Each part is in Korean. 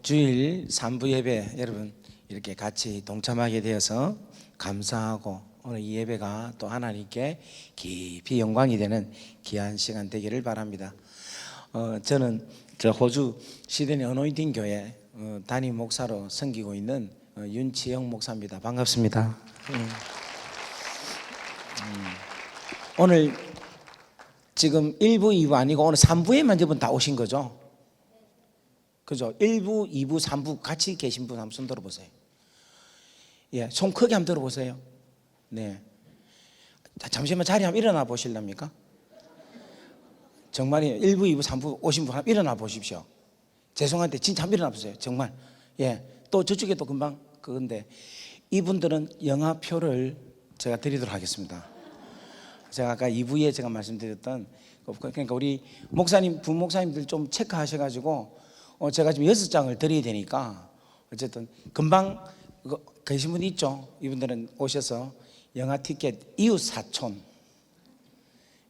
주일 3부 예배 여러분 이렇게 같이 동참하게 되어서 감사하고 오늘 이 예배가 또 하나님께 깊이 영광이 되는 귀한 시간 되기를 바랍니다. 저는 호주 시드니 어노인팅 교회 담임 목사로 섬기고 있는 윤치영 목사입니다. 반갑습니다. 오늘 지금 1부, 2부 아니고 오늘 3부에만 여러분 다 오신 거죠? 그죠? 1부, 2부, 3부 같이 계신 분 한번 손 들어보세요. 예, 손 크게 한번 들어보세요. 네. 자, 잠시만 자리 한번 일어나 보실랍니까? 정말이에요. 1부, 2부, 3부 오신 분 한번 일어나 보십시오. 죄송한데 진짜 한번 일어나 보세요. 정말. 예. 또 저쪽에도 금방 그건데 이분들은 영화표를 제가 드리도록 하겠습니다. 제가 아까 2부에 제가 말씀드렸던 그러니까 우리 목사님, 부목사님들 좀 체크하셔가지고 제가 지금 6장을 드려야 되니까 어쨌든 금방 계신 분 있죠? 이분들은 오셔서 영화 티켓 이웃 사촌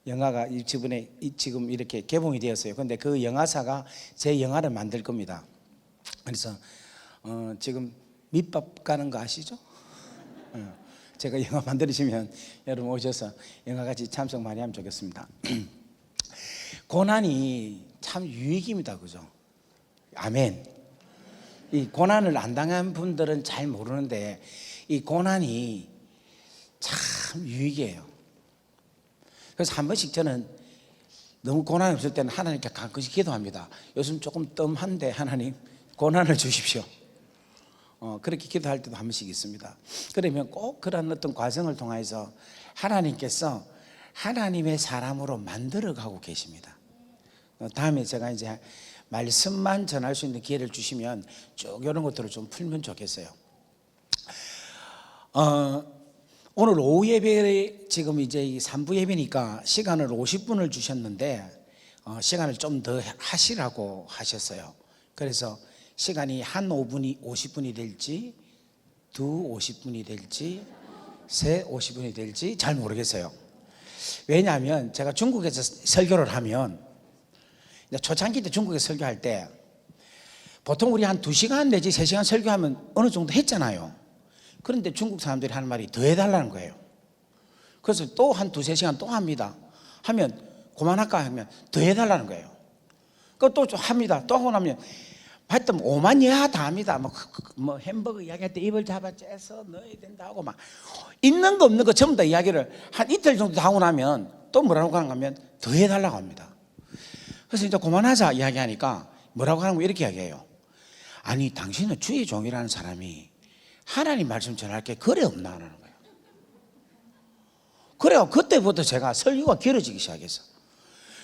영화가 이번에 지금 이렇게 개봉이 되었어요. 그런데 그 영화사가 제 영화를 만들 겁니다. 그래서 지금 밑밥 가는 거 아시죠? 제가 영화 만들어지면 여러분 오셔서 영화 같이 참석 많이 하면 좋겠습니다. 고난이 참 유익입니다. 그죠? 아멘. 이 고난을 안 당한 분들은 잘 모르는데 이 고난이 참 유익이에요. 그래서 한 번씩 저는 너무 고난이 없을 때는 하나님께 가끔씩 기도합니다. 요즘 조금 뜸한데 하나님 고난을 주십시오. 그렇게 기도할 때도 한 번씩 있습니다. 그러면 꼭 그런 어떤 과정을 통해서 하나님께서 하나님의 사람으로 만들어가고 계십니다. 다음에 제가 이제 말씀만 전할 수 있는 기회를 주시면 쭉 이런 것들을 좀 풀면 좋겠어요. 오늘 오후 예배 지금 이제 3부 예배니까 시간을 50분을 주셨는데 시간을 좀 더 하시라고 하셨어요. 그래서 시간이 한 5분이 50분이 될지 두 50분이 될지 세 50분이 될지 잘 모르겠어요. 왜냐하면 제가 중국에서 설교를 하면 초창기 때 중국에 설교할 때 보통 우리 한 2시간 내지 3시간 설교하면 어느 정도 했잖아요. 그런데 중국 사람들이 하는 말이 더 해달라는 거예요. 그래서 또 한 2-3시간 또 합니다. 하면 그만할까 하면 더 해달라는 거예요. 또 합니다. 또 하고 나면 하여튼 오만 여하 다 합니다. 뭐 햄버거 이야기할 때 입을 잡아 째서 넣어야 된다 하고 막 있는 거 없는 거 전부 다 이야기를 한 이틀 정도 하고 나면 또 뭐라고 하는가 하면 더 해달라고 합니다. 그래서 이제 그만하자 이야기하니까 뭐라고 하는 거 이렇게 이야기해요. 아니 당신은 주의 종이라는 사람이 하나님 말씀 전할 게 그래 없나 하는 거예요. 그래요. 그때부터 제가 설교가 길어지기 시작했어.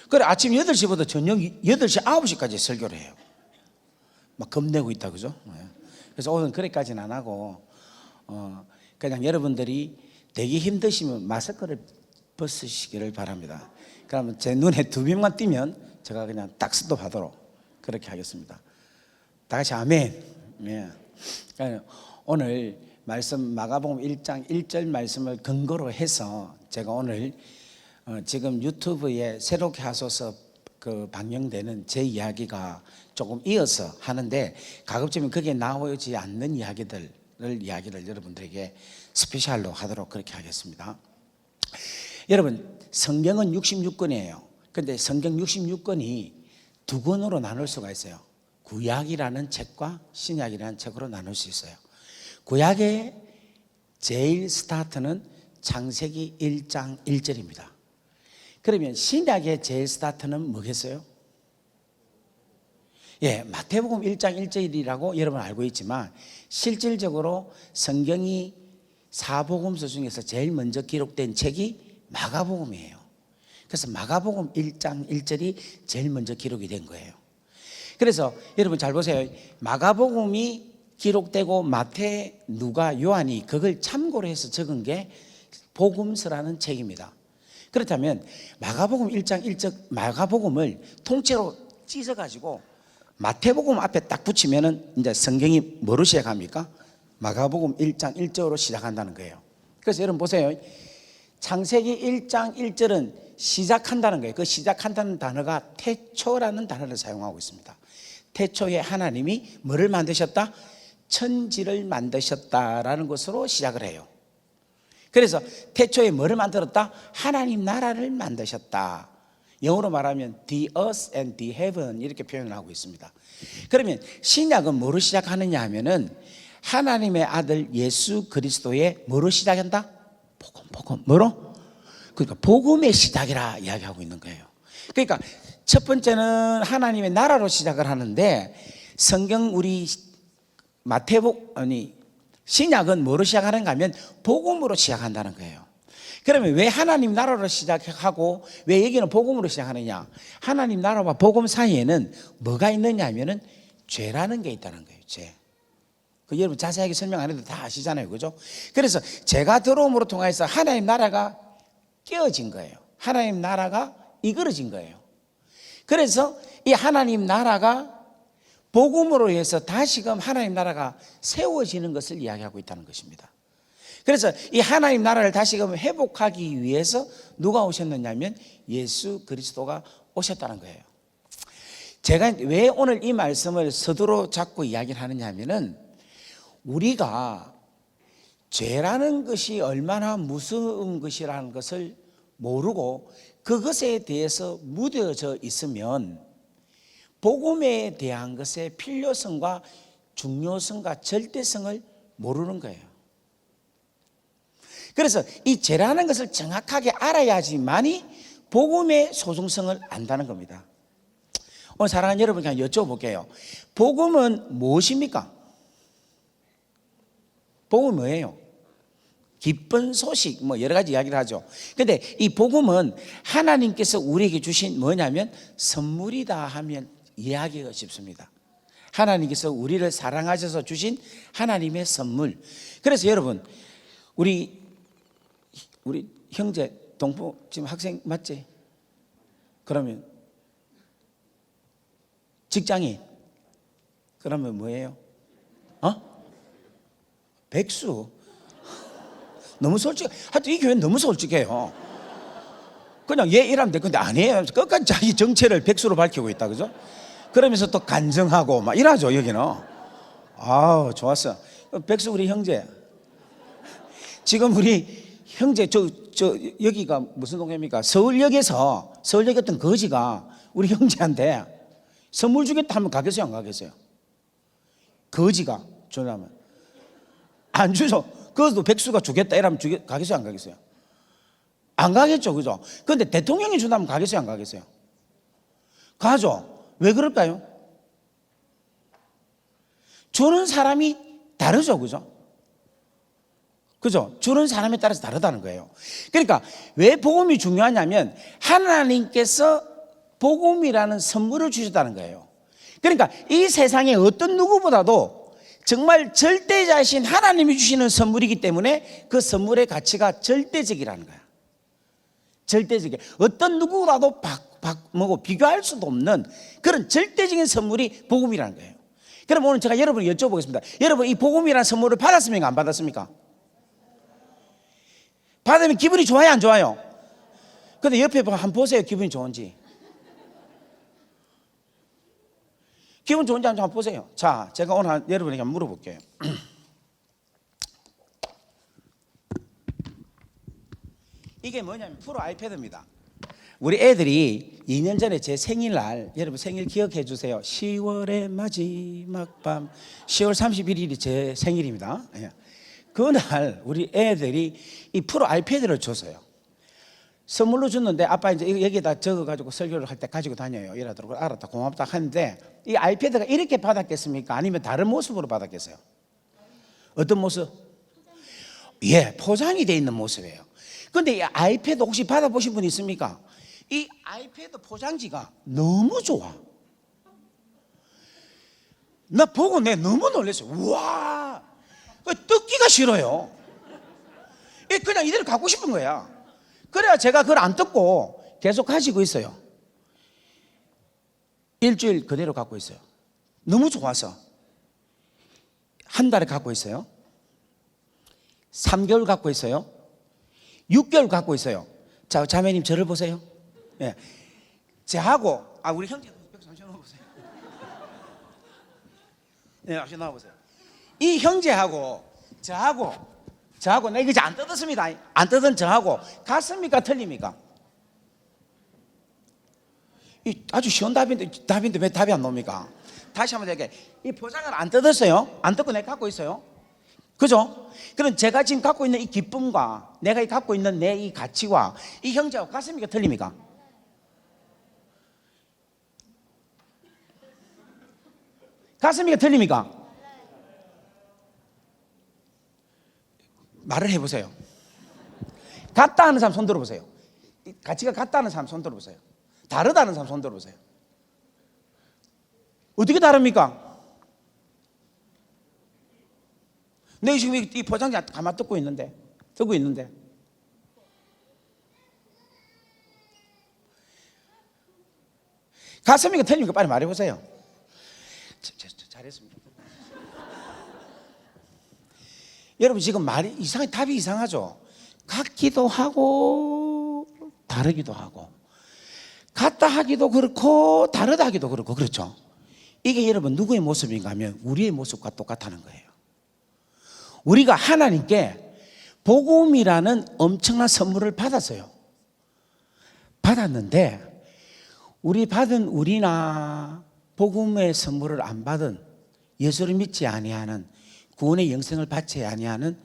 그래 아침 8시부터 저녁 8시 9시까지 설교를 해요. 막 겁내고 있다 그죠? 그래서 오늘 그래까지는 안 하고 그냥 여러분들이 되게 힘드시면 마스크를 벗으시기를 바랍니다. 그러면 제 눈에 2명만 띄면 제가 그냥 딱 스톱하도록 그렇게 하겠습니다. 다 같이 아멘. 네. 오늘 말씀 마가복음 1장 1절 말씀을 근거로 해서 제가 오늘 지금 유튜브에 새롭게 하소서 방영되는 제 이야기가 조금 이어서 하는데 가급적이면 거기에 나오지 않는 이야기를 여러분들에게 스페셜로 하도록 그렇게 하겠습니다. 여러분 성경은 66권이에요. 그런데 성경 66권이 두 권으로 나눌 수가 있어요. 구약이라는 책과 신약이라는 책으로 나눌 수 있어요. 구약의 제일 스타트는 창세기 1장 1절입니다. 그러면 신약의 제일 스타트는 뭐겠어요? 예, 마태복음 1장 1절이라고 여러분 알고 있지만 실질적으로 성경이 사복음서 중에서 제일 먼저 기록된 책이 마가복음이에요. 그래서 마가복음 1장 1절이 제일 먼저 기록이 된 거예요. 그래서 여러분 잘 보세요. 마가복음이 기록되고 마태, 누가, 요한이 그걸 참고로 해서 적은 게 복음서라는 책입니다. 그렇다면 마가복음 1장 1절 마가복음을 통째로 찢어가지고 마태복음 앞에 딱 붙이면은 이제 성경이 뭐로 시작합니까? 마가복음 1장 1절로 시작한다는 거예요. 그래서 여러분 보세요. 창세기 1장 1절은 시작한다는 거예요. 그 시작한다는 단어가 태초라는 단어를 사용하고 있습니다. 태초에 하나님이 뭐를 만드셨다? 천지를 만드셨다라는 것으로 시작을 해요. 그래서 태초에 뭐를 만들었다? 하나님 나라를 만드셨다. 영어로 말하면 the earth and the heaven 이렇게 표현을 하고 있습니다. 그러면 신약은 뭐로 시작하느냐 하면은 하나님의 아들 예수 그리스도의 뭐로 시작한다? 복음. 뭐로? 그러니까 복음의 시작이라 이야기하고 있는 거예요. 그러니까 첫 번째는 하나님의 나라로 시작을 하는데 성경 우리 신약은 뭐로 시작하는가 하면 복음으로 시작한다는 거예요. 그러면 왜 하나님 나라로 시작하고 왜 여기는 복음으로 시작하느냐? 하나님 나라와 복음 사이에는 뭐가 있느냐 하면은 죄라는 게 있다는 거예요. 죄. 그 여러분 자세하게 설명 안 해도 다 아시잖아요. 그죠? 그래서 죄가 들어옴으로 통해서 하나님 나라가 깨어진 거예요. 하나님 나라가 이끌어진 거예요. 그래서 이 하나님 나라가 복음으로 해서 다시금 하나님 나라가 세워지는 것을 이야기하고 있다는 것입니다. 그래서 이 하나님 나라를 다시금 회복하기 위해서 누가 오셨느냐면 예수 그리스도가 오셨다는 거예요. 제가 왜 오늘 이 말씀을 서두로 잡고 이야기를 하느냐 하면은 우리가 죄라는 것이 얼마나 무서운 것이라는 것을 모르고 그것에 대해서 무뎌져 있으면 복음에 대한 것의 필요성과 중요성과 절대성을 모르는 거예요. 그래서 이 죄라는 것을 정확하게 알아야지만이 복음의 소중성을 안다는 겁니다. 오늘 사랑하는 여러분께 한번 여쭤볼게요. 복음은 무엇입니까? 복음은 뭐예요? 기쁜 소식, 여러 가지 이야기를 하죠. 근데 이 복음은 하나님께서 우리에게 주신 뭐냐면 선물이다 하면 이해하기가 쉽습니다. 하나님께서 우리를 사랑하셔서 주신 하나님의 선물. 그래서 여러분, 우리 형제 동포 지금 학생 맞지? 그러면 직장인 그러면 뭐예요? 백수. 너무 솔직해. 하여튼 이 교회는 너무 솔직해요. 그냥 얘 이러면 될 건데 아니에요. 끝까지 자기 정체를 백수로 밝히고 있다. 그죠? 그러면서 또 간증하고 막 이러죠. 여기는. 아우 좋았어. 백수 우리 형제. 지금 우리 형제 여기가 무슨 동네입니까? 서울역에서 서울역 어떤 거지가 우리 형제한테 선물 주겠다 하면 가겠어요? 안 가겠어요? 거지가 전화하면 안 주죠. 그것도 백수가 주겠다 이러면 가겠어요? 안 가겠어요? 안 가겠죠. 그죠? 그런데 대통령이 준다면 가겠어요? 안 가겠어요? 가죠. 왜 그럴까요? 주는 사람이 다르죠. 그죠? 그죠? 주는 사람에 따라서 다르다는 거예요. 그러니까 왜 복음이 중요하냐면 하나님께서 복음이라는 선물을 주셨다는 거예요. 그러니까 이 세상에 어떤 누구보다도 정말 절대자이신 하나님이 주시는 선물이기 때문에 그 선물의 가치가 절대적이라는 거야. 절대적이야. 어떤 누구라도 비교할 수도 없는 그런 절대적인 선물이 복음이라는 거예요. 그럼 오늘 제가 여러분을 여쭤보겠습니다. 여러분 이 복음이라는 선물을 받았습니까? 안 받았습니까? 받으면 기분이 좋아요? 안 좋아요? 근데 옆에 한번 보세요. 기분이 좋은지. 기분 좋은지 안 좋은지 한번 보세요. 자, 제가 오늘 여러분에게 한번 물어볼게요. 이게 뭐냐면 프로 아이패드입니다. 우리 애들이 2년 전에 제 생일날, 여러분 생일 기억해 주세요. 10월의 마지막 밤, 10월 31일이 제 생일입니다. 그날 우리 애들이 이 프로 아이패드를 줬어요. 선물로 줬는데 아빠 이제 여기다 적어가지고 설교를 할 때 가지고 다녀요. 이러더라고요. 알았다, 고맙다 하는데 이 아이패드가 이렇게 받았겠습니까? 아니면 다른 모습으로 받았겠어요? 어떤 모습? 예, 포장이 되어 있는 모습이에요. 근데 이 아이패드 혹시 받아보신 분 있습니까? 이 아이패드 포장지가 너무 좋아. 나 보고 너무 놀랐어요. 우와, 뜯기가 싫어요. 그냥 이대로 갖고 싶은 거야. 그래야 제가 그걸 안 뜯고 계속 가지고 있어요. 일주일 그대로 갖고 있어요. 너무 좋아서. 한 달에 갖고 있어요. 3개월 갖고 있어요. 6개월 갖고 있어요. 자, 자매님 저를 보세요. 예. 저하고 우리 형제 잠시만 보세요. 네, 다시 나와보세요. 이 형제하고 저하고 나 이거 안 뜯었습니다. 안 뜯은 저하고 같습니까? 틀립니까? 이 아주 쉬운 답인데 왜 답이 안 나옵니까? 다시 한번 얘기해. 이 포장을 안 뜯었어요. 안 뜯고 내가 갖고 있어요. 그죠? 그럼 제가 지금 갖고 있는 이 기쁨과 내가 갖고 있는 내 이 가치와 이 형제하고 같습니까? 틀립니까? 같습니까? 틀립니까? 말을 해보세요. 같다 하는 사람 손 들어보세요. 가치가 같다 하는 사람 손 들어보세요. 다르다는 사람 손 들어보세요. 어떻게 다릅니까? 내가 지금 이 포장지 가만 듣고 있는데 같습니까? 틀립니까? 빨리 말해보세요. 잘했습니다. 여러분 지금 말이 답이 이상하죠? 같기도 하고 다르기도 하고 같다 하기도 그렇고 다르다 하기도 그렇고 그렇죠? 이게 여러분 누구의 모습인가 하면 우리의 모습과 똑같다는 거예요. 우리가 하나님께 복음이라는 엄청난 선물을 받았어요. 받았는데 우리나 복음의 선물을 안 받은 예수를 믿지 아니하는 구원의 영생을 받지 아니하는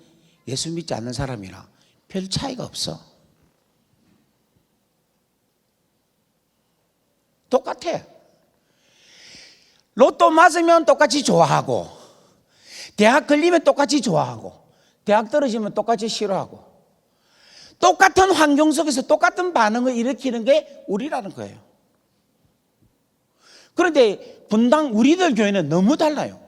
예수 믿지 않는 사람이랑 별 차이가 없어. 똑같아. 로또 맞으면 똑같이 좋아하고 대학 걸리면 똑같이 좋아하고 대학 떨어지면 똑같이 싫어하고 똑같은 환경 속에서 똑같은 반응을 일으키는 게 우리라는 거예요. 그런데 분당 우리들 교회는 너무 달라요.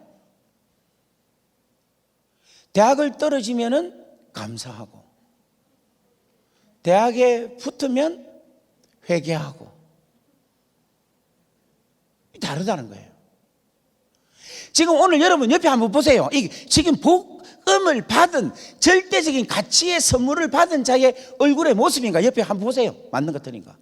대학을 떨어지면은 감사하고 대학에 붙으면 회개하고 다르다는 거예요. 지금 오늘 여러분 옆에 한번 보세요. 지금 복음을 받은 절대적인 가치의 선물을 받은 자의 얼굴의 모습인가 옆에 한번 보세요. 맞는 것 같으니까.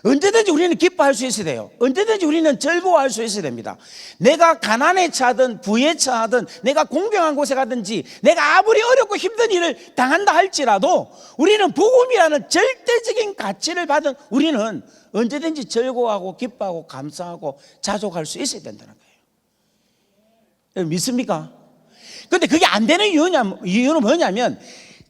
언제든지 우리는 기뻐할 수 있어야 돼요. 언제든지 우리는 즐거워할 수 있어야 됩니다. 내가 가난에 처하든 부에 처하든 내가 공경한 곳에 가든지 내가 아무리 어렵고 힘든 일을 당한다 할지라도 우리는 복음이라는 절대적인 가치를 받은 우리는 언제든지 즐거워하고 기뻐하고 감사하고 자족할 수 있어야 된다는 거예요. 믿습니까? 그런데 그게 안 되는 이유는 뭐냐면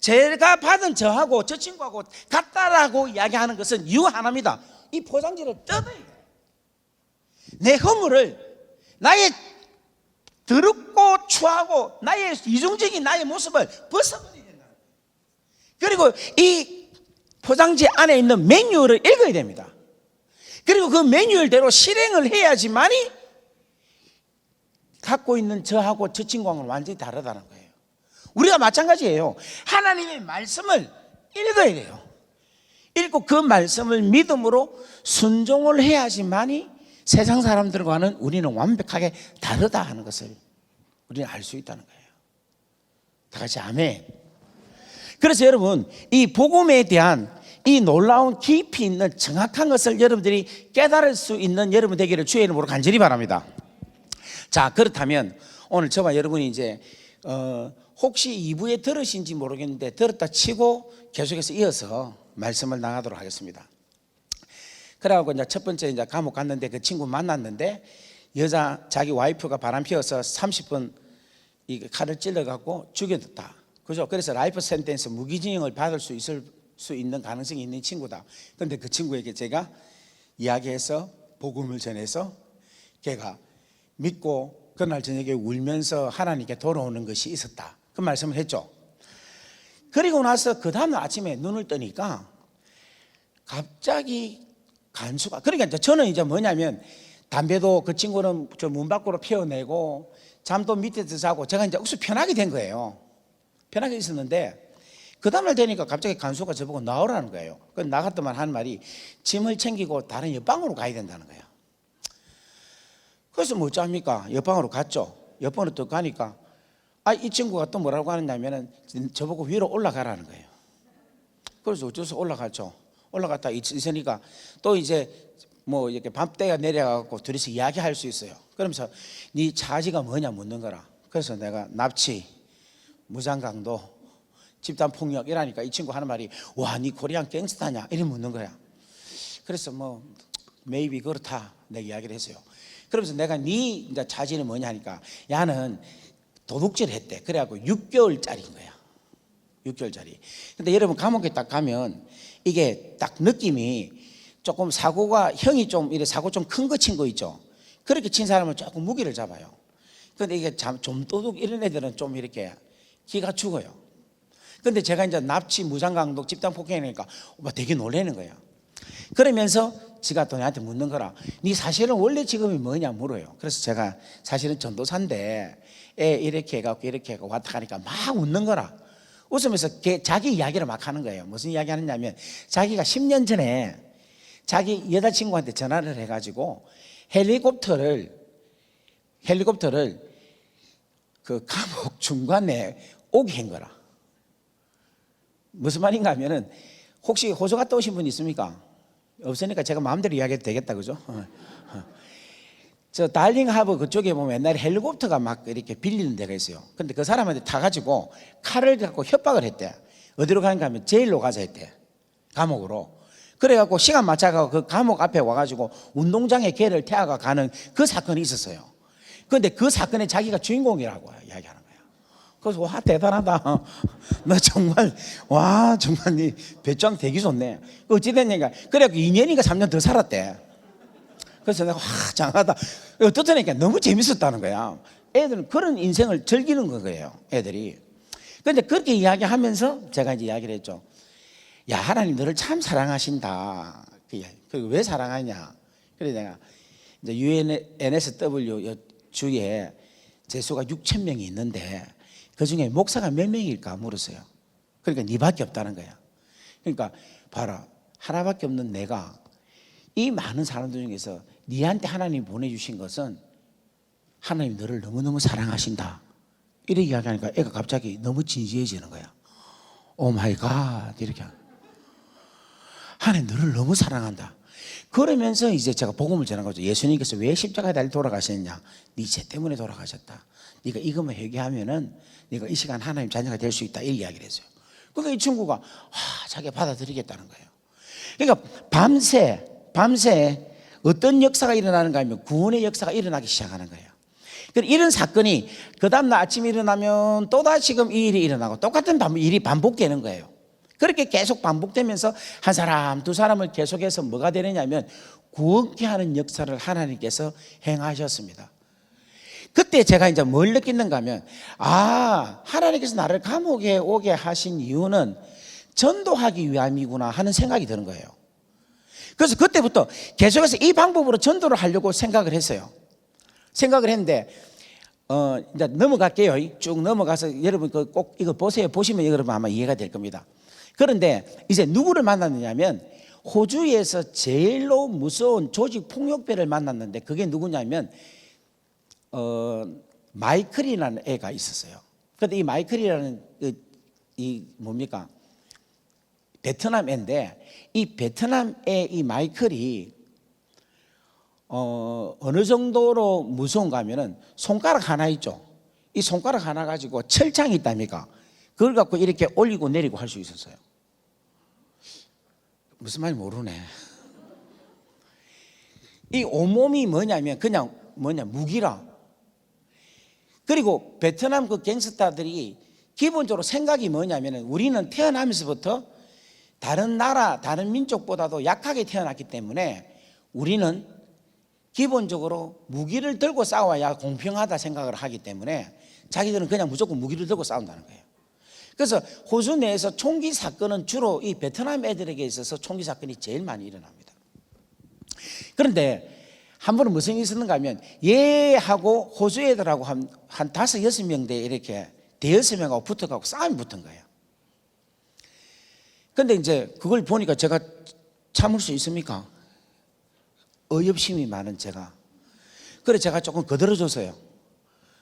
제가 받은 저하고 저 친구하고 같다라고 이야기하는 것은 이유 하나입니다. 이 포장지를 뜯어야 돼. 내 허물을 나의 더럽고 추하고 나의 이중적인 나의 모습을 벗어버려야 된다. 그리고 이 포장지 안에 있는 매뉴얼을 읽어야 됩니다. 그리고 그 매뉴얼대로 실행을 해야지만이 갖고 있는 저하고 저 친구하고는 완전히 다르다는 거예요. 우리가 마찬가지예요. 하나님의 말씀을 읽어야 돼요. 읽고 그 말씀을 믿음으로 순종을 해야지만이 세상 사람들과는 우리는 완벽하게 다르다 하는 것을 우리는 알 수 있다는 거예요. 다 같이 아멘. 그래서 여러분 이 복음에 대한 이 놀라운 깊이 있는 정확한 것을 여러분들이 깨달을 수 있는 여러분 되기를 주의 이름으로 간절히 바랍니다. 자, 그렇다면 오늘 저와 여러분이 이제 혹시 2부에 들으신지 모르겠는데 들었다 치고 계속해서 이어서 말씀을 나가도록 하겠습니다. 그래갖고 이제 첫 번째 이제 감옥 갔는데 그 친구 만났는데 자기 와이프가 바람 피워서 30분 이 칼을 찔러갖고 죽여뒀다. 그죠? 그래서 라이프 센텐스 무기징역을 받을 수 있는 가능성이 있는 친구다. 그런데 그 친구에게 제가 이야기해서 복음을 전해서 걔가 믿고 그날 저녁에 울면서 하나님께 돌아오는 것이 있었다. 그 말씀을 했죠. 그리고 나서 그 다음날 아침에 눈을 뜨니까 갑자기 간수가, 그러니까 저는 이제 뭐냐면 담배도 그 친구는 저 문 밖으로 피워내고 잠도 밑에서 자고 제가 이제 억수 편하게 된 거예요. 편하게 있었는데 그 다음날 되니까 갑자기 간수가 저보고 나오라는 거예요. 그래서 나갔더만 하는 말이 짐을 챙기고 다른 옆방으로 가야 된다는 거예요. 그래서 뭐 어쩝니까? 옆방으로 갔죠. 옆방으로 또 가니까 이 친구가 또 뭐라고 하느냐면은 저보고 위로 올라가라는 거예요. 그래서 어째서 올라갔죠. 올라갔다 있으니까 또 이제 뭐 이렇게 밤때가 내려가고 둘이서 이야기할 수 있어요. 그러면서 네 차지가 뭐냐 묻는 거라. 그래서 내가 납치, 무장강도, 집단폭력 이라니까 이 친구 하는 말이 와, 네 코리안 갱스타냐 이렇게 묻는 거야. 그래서 뭐 maybe 그렇다 내가 이야기를 했어요. 그러면서 내가 네 이제 차지는 뭐냐 하니까 야는 도둑질 했대. 그래갖고 6개월짜리인 거야. 6개월짜리. 근데 여러분 감옥에 딱 가면 이게 딱 느낌이 조금 사고가 형이 좀 이래 사고 좀 큰 거 친 거 있죠. 그렇게 친 사람은 조금 무기를 잡아요. 근데 이게 좀 도둑 이런 애들은 좀 이렇게 기가 죽어요. 근데 제가 이제 납치, 무장강도, 집단폭행이니까 오빠 되게 놀라는 거야. 그러면서 지가 또 나한테 묻는 거라. 네 사실은 원래 직업이 뭐냐 물어요. 그래서 제가 사실은 전도사인데 애 이렇게 해갖고 이렇게 해갖고 왔다 가니까 막 웃는 거라. 웃으면서 자기 이야기를 막 하는 거예요. 무슨 이야기 하느냐면 자기가 10년 전에 자기 여자친구한테 전화를 해가지고 헬리콥터를 그 감옥 중간에 오게 한 거라. 무슨 말인가 하면은 혹시 호주 갔다 오신 분 있습니까? 없으니까 제가 마음대로 이야기해도 되겠다, 그죠? 저 달링 하버 그쪽에 보면 옛날에 헬리콥터가 막 이렇게 빌리는 데가 있어요. 근데 그 사람한테 타가지고 칼을 갖고 협박을 했대. 어디로 가는가 하면 제일로 가자 했대. 감옥으로. 그래갖고 시간 맞춰가고 그 감옥 앞에 와가지고 운동장에 걔를 태워가 가는 그 사건이 있었어요. 그런데 그 사건에 자기가 주인공이라고 이야기하는 거야. 그래서 와, 대단하다. 너 정말 와, 정말 네 배짱 되게 좋네. 어찌됐냐니까 그래갖고 2년인가 3년 더 살았대. 그래서 내가 와, 장하다. 어떻다니까 너무 재밌었다는 거야. 애들은 그런 인생을 즐기는 거예요, 애들이. 그런데 그렇게 이야기하면서 제가 이제 이야기를 했죠. 야, 하나님 너를 참 사랑하신다. 그 왜 사랑하냐? 그래서 내가 이제 UNSW 주에 재수가 6,000명이 있는데 그 중에 목사가 몇 명일까 물었어요. 그러니까 네밖에 없다는 거야. 그러니까 봐라, 하나밖에 없는 내가 이 많은 사람들 중에서 네한테 하나님 보내주신 것은 하나님 너를 너무너무 사랑하신다. 이렇게 이야기하니까 애가 갑자기 너무 진지해지는 거야. 오 마이 갓 이렇게 하나님 너를 너무 사랑한다. 그러면서 이제 제가 복음을 전한 거죠. 예수님께서 왜 십자가에 달려 돌아가셨냐? 네 죄 때문에 돌아가셨다. 네가 이것만 회개하면은 네가 이 시간 하나님 자녀가 될 수 있다. 이 이야기를 했어요. 그러니까 이 친구가 자기가 받아들이겠다는 거예요. 그러니까 밤새 어떤 역사가 일어나는가 하면 구원의 역사가 일어나기 시작하는 거예요. 이런 사건이 그 다음날 아침에 일어나면 또다시금 이 일이 일어나고 똑같은 일이 반복되는 거예요. 그렇게 계속 반복되면서 한 사람 두 사람을 계속해서 뭐가 되느냐면 구원케 하는 역사를 하나님께서 행하셨습니다. 그때 제가 이제 뭘 느끼는가 하면 하나님께서 나를 감옥에 오게 하신 이유는 전도하기 위함이구나 하는 생각이 드는 거예요. 그래서 그때부터 계속해서 이 방법으로 전도를 하려고 생각을 했어요. 생각을 했는데 이제 넘어갈게요. 쭉 넘어가서 여러분 꼭 이거 보세요. 보시면 여러분 아마 이해가 될 겁니다. 그런데 이제 누구를 만났느냐면 호주에서 제일로 무서운 조직 폭력배를 만났는데 그게 누구냐면 마이클이라는 애가 있었어요. 그런데 이 마이클이라는 이 뭡니까? 베트남 애인데 이 베트남 애 이 마이클이 어느 정도로 무서운가 하면은 손가락 하나 있죠. 이 손가락 하나 가지고 철창이 있답니까? 그걸 갖고 이렇게 올리고 내리고 할 수 있었어요. 무슨 말인지 모르네. 이 온몸이 뭐냐면 그냥 무기라. 그리고 베트남 그 갱스터들이 기본적으로 생각이 뭐냐면 우리는 태어나면서부터 다른 나라, 다른 민족보다도 약하게 태어났기 때문에 우리는 기본적으로 무기를 들고 싸워야 공평하다 생각을 하기 때문에 자기들은 그냥 무조건 무기를 들고 싸운다는 거예요. 그래서 호주 내에서 총기 사건은 주로 이 베트남 애들에게 있어서 총기 사건이 제일 많이 일어납니다. 그런데 한 번은 무슨 일이 있었는가 하면 얘하고 호주 애들하고 한 5-6명 돼 이렇게 대여섯 명하고 붙어가고 싸움이 붙은 거예요. 그런데 이제 그걸 보니까 제가 참을 수 있습니까? 어엽심이 많은 제가. 그래 제가 조금 거들어줬어요.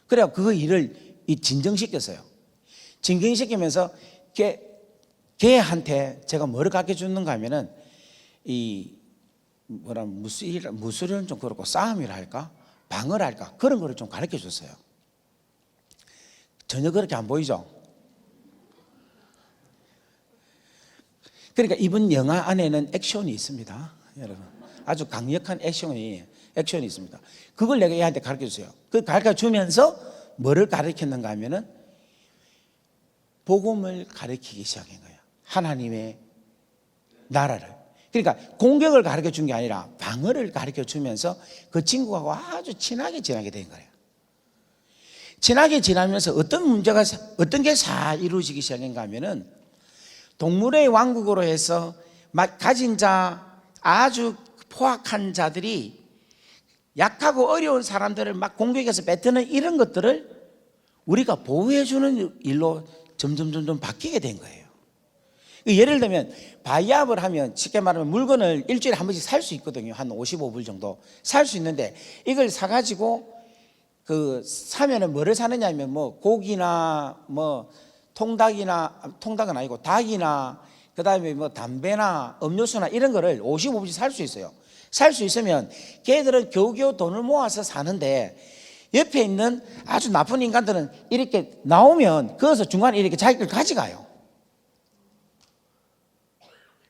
그래 그 일을 진정시켰어요. 진정시키면서 걔한테 제가 뭐를 가르쳐 주는가 하면은 이 무술은 좀 그렇고 싸움이라 할까? 방어를 할까? 그런 거를 좀 가르쳐 줬어요. 전혀 그렇게 안 보이죠? 그러니까 이번 영화 안에는 액션이 있습니다, 여러분. 아주 강력한 액션이 있습니다. 그걸 내가 얘한테 가르쳐 주세요. 그 가르쳐 주면서 뭐를 가르쳤는가 하면은 복음을 가르치기 시작한 거예요. 하나님의 나라를. 그러니까 공격을 가르쳐 준 게 아니라 방어를 가르쳐 주면서 그 친구하고 아주 친하게 지나게 된 거예요. 친하게 지나면서 어떤 게 이루어지기 시작한가 하면은 동물의 왕국으로 해서 가진 자, 아주 포악한 자들이 약하고 어려운 사람들을 막 공격해서 뱉는 이런 것들을 우리가 보호해주는 일로 점점 바뀌게 된 거예요. 예를 들면 바이압을 하면 쉽게 말하면 물건을 일주일에 한 번씩 살 수 있거든요. 한 55불 정도 살 수 있는데 이걸 사가지고 사면은 뭐를 사느냐 하면 뭐 고기나 뭐 통닭은 아니고 닭이나 그 다음에 뭐 담배나 음료수나 이런 거를 55불씩 살 수 있어요. 살 수 있으면 걔들은 겨우겨우 돈을 모아서 사는데 옆에 있는 아주 나쁜 인간들은 이렇게 나오면 거기서 중간에 이렇게 자기 걸 가져가요.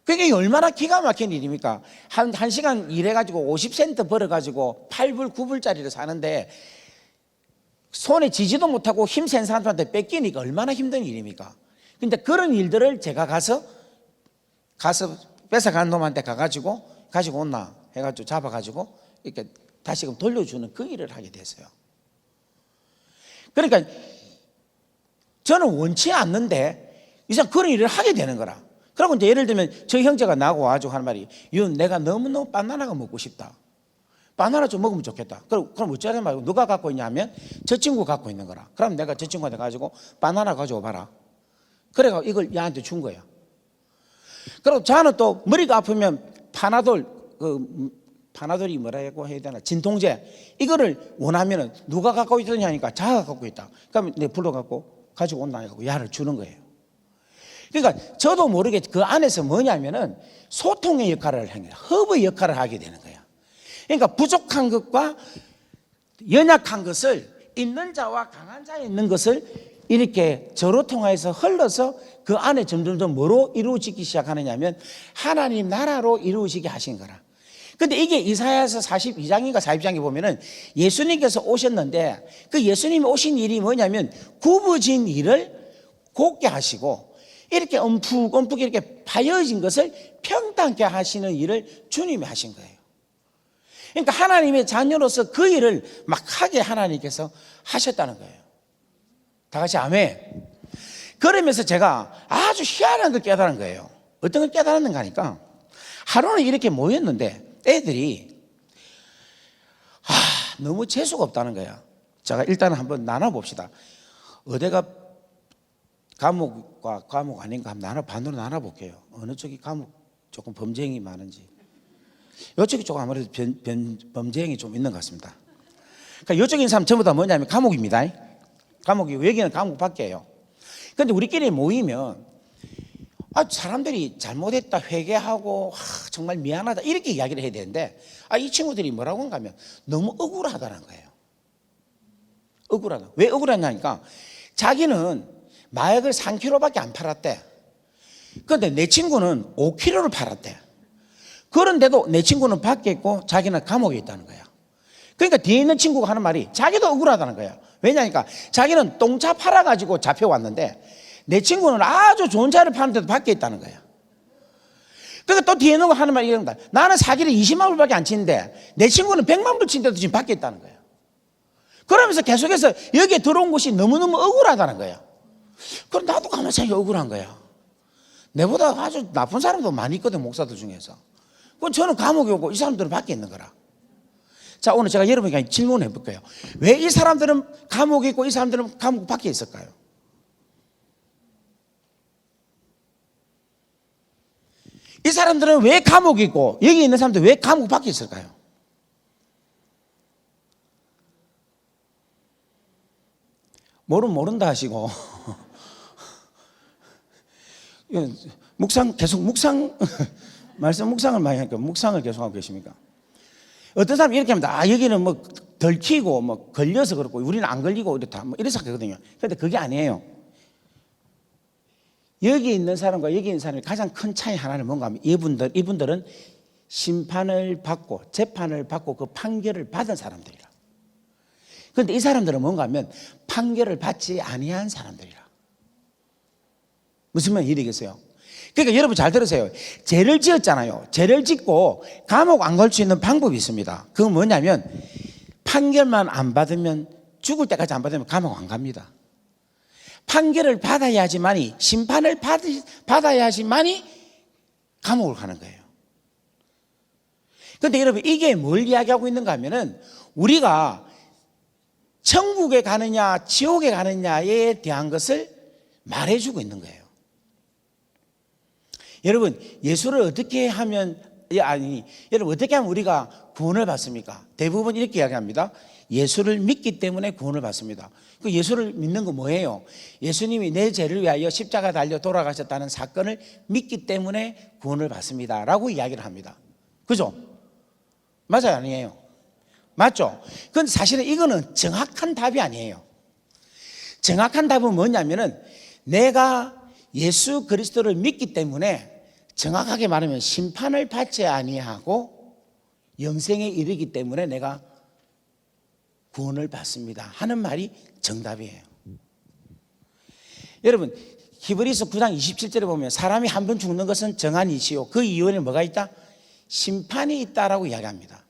그게 얼마나 기가 막힌 일입니까? 한 시간 일해가지고 50센트 벌어가지고 8불, 9불짜리를 사는데 손에 쥐지도 못하고 힘센 사람들한테 뺏기니까 얼마나 힘든 일입니까? 근데 그런 일들을 제가 가서 뺏어간 놈한테 가가지고 가지고 온나 해가지고 잡아가지고 이렇게 다시금 돌려주는 그 일을 하게 됐어요. 그러니까 저는 원치 않는데 이상 그런 일을 하게 되는 거라. 그러고 이제 예를 들면 저희 형제가 나하고 와가지고 하는 말이, 윤, 내가 너무너무 바나나가 먹고 싶다. 바나나 좀 먹으면 좋겠다. 그럼 어쩌란 말이고, 누가 갖고 있냐 하면 저 친구 갖고 있는 거라. 그럼 내가 저 친구한테 가지고 바나나 가져와 봐라. 그래가 이걸 얘한테 준 거야. 그리고 저는 또 머리가 아프면 파나돌이 뭐라고 해야 되나, 진통제, 이거를 원하면은 누가 갖고 있더냐 하니까 자가 갖고 있다. 그러면 내 불러갖고 가지고 온다 해갖고 야를 주는 거예요. 그러니까 저도 모르게 그 안에서 뭐냐면은 소통의 역할을 하는 거예요. 허브의 역할을 하게 되는 거예요. 그러니까 부족한 것과 연약한 것을, 있는 자와 강한 자에 있는 것을 이렇게 저로 통해서 흘러서 그 안에 점점 뭐로 이루어지기 시작하느냐 하면 하나님 나라로 이루어지게 하신 거라. 근데 이게 이사야서 42장인가 42장에 보면은 예수님께서 오셨는데 그 예수님이 오신 일이 뭐냐면 굽어진 일을 곱게 하시고 이렇게 움푹 이렇게 파여진 것을 평탄케 하시는 일을 주님이 하신 거예요. 그러니까 하나님의 자녀로서 그 일을 막 하게 하나님께서 하셨다는 거예요. 다 같이 아멘. 그러면서 제가 아주 희한한 걸 깨달은 거예요. 어떤 걸 깨달았는가 하니까 하루는 이렇게 모였는데 애들이 너무 재수가 없다는 거야. 제가 일단 한번 나눠봅시다. 어디가 감옥과 감옥 아닌가 한번 반으로 나눠볼게요. 어느 쪽이 감옥 조금 범죄행위 많은지. 이쪽이 조금 아무래도 범죄행위 좀 있는 것 같습니다. 그러니까 이쪽에 있는 사람 전부 다 뭐냐면 감옥입니다. 감옥이, 여기는 감옥 밖이에요. 그런데 우리끼리 모이면 사람들이 잘못했다 회개하고 정말 미안하다 이렇게 이야기를 해야 되는데 이 친구들이 뭐라고 한가 하면 너무 억울하다는 거예요. 억울하다. 왜 억울하냐니까 자기는 마약을 3kg밖에 안 팔았대. 그런데 내 친구는 5kg를 팔았대. 그런데도 내 친구는 밖에 있고 자기는 감옥에 있다는 거야. 그러니까 뒤에 있는 친구가 하는 말이 자기도 억울하다는 거야. 왜냐니까 자기는 똥차 팔아가지고 잡혀왔는데 내 친구는 아주 좋은 차를 파는데도 밖에 있다는 거야. 그러니까 또 뒤에 있는 거 하는 말이 이런 거야. 나는 사기를 20만 불밖에 안 치는데 내 친구는 100만 불 치는데도 지금 밖에 있다는 거야. 그러면서 계속해서 여기에 들어온 것이 너무너무 억울하다는 거야. 그럼 나도 가만히 생각해 억울한 거야. 내보다 아주 나쁜 사람도 많이 있거든, 목사들 중에서. 그럼 저는 감옥에 오고 이 사람들은 밖에 있는 거라. 자, 오늘 제가 여러분에게 질문을 해볼게요. 왜 이 사람들은 감옥에 있고 이 사람들은 감옥 밖에 있을까요? 이 사람들은 왜 감옥에 있고 여기 있는 사람들은 왜 감옥 밖에 있을까요? 모른다 하시고 계속 묵상 말씀 묵상을 많이 하니까 묵상을 계속하고 계십니까? 어떤 사람이 이렇게 합니다. 아, 여기는 뭐 덜키고 뭐 걸려서 그렇고 우리는 안 걸리고 이렇다. 뭐 이래서 하거든요. 그런데 그게 아니에요. 여기 있는 사람과 여기 있는 사람의 가장 큰 차이 하나는 뭔가 하면 이분들은 심판을 받고 재판을 받고 그 판결을 받은 사람들이라. 그런데 이 사람들은 뭔가 하면 판결을 받지 아니한 사람들이라. 무슨 말인지 이해되겠어요? 그러니까 여러분 잘 들으세요. 죄를 지었잖아요. 죄를 짓고 감옥 안 갈 수 있는 방법이 있습니다. 그건 뭐냐면 판결만 안 받으면, 죽을 때까지 안 받으면 감옥 안 갑니다. 판결을 받아야지만이, 심판을 받아야지만이 감옥을 가는 거예요. 그런데 여러분 이게 뭘 이야기하고 있는가 하면은 우리가 천국에 가느냐 지옥에 가느냐에 대한 것을 말해주고 있는 거예요. 여러분 예수를 어떻게 하면, 여러분 어떻게 하면 우리가 구원을 받습니까? 대부분 이렇게 이야기합니다. 예수를 믿기 때문에 구원을 받습니다. 그 예수를 믿는 건 뭐예요? 예수님이 내 죄를 위하여 십자가 달려 돌아가셨다는 사건을 믿기 때문에 구원을 받습니다 라고 이야기를 합니다. 그죠? 맞아요, 아니에요? 맞죠? 그런데 사실은 이거는 정확한 답이 아니에요. 정확한 답은 뭐냐면은 내가 예수 그리스도를 믿기 때문에 정확하게 말하면 심판을 받지 아니하고 영생에 이르기 때문에 내가 구원을 받습니다 하는 말이 정답이에요. 여러분 히브리서 9장 27절에 보면 사람이 한 번 죽는 것은 정한 이치요 그 이후에는 뭐가 있다? 심판이 있다라고 이야기합니다.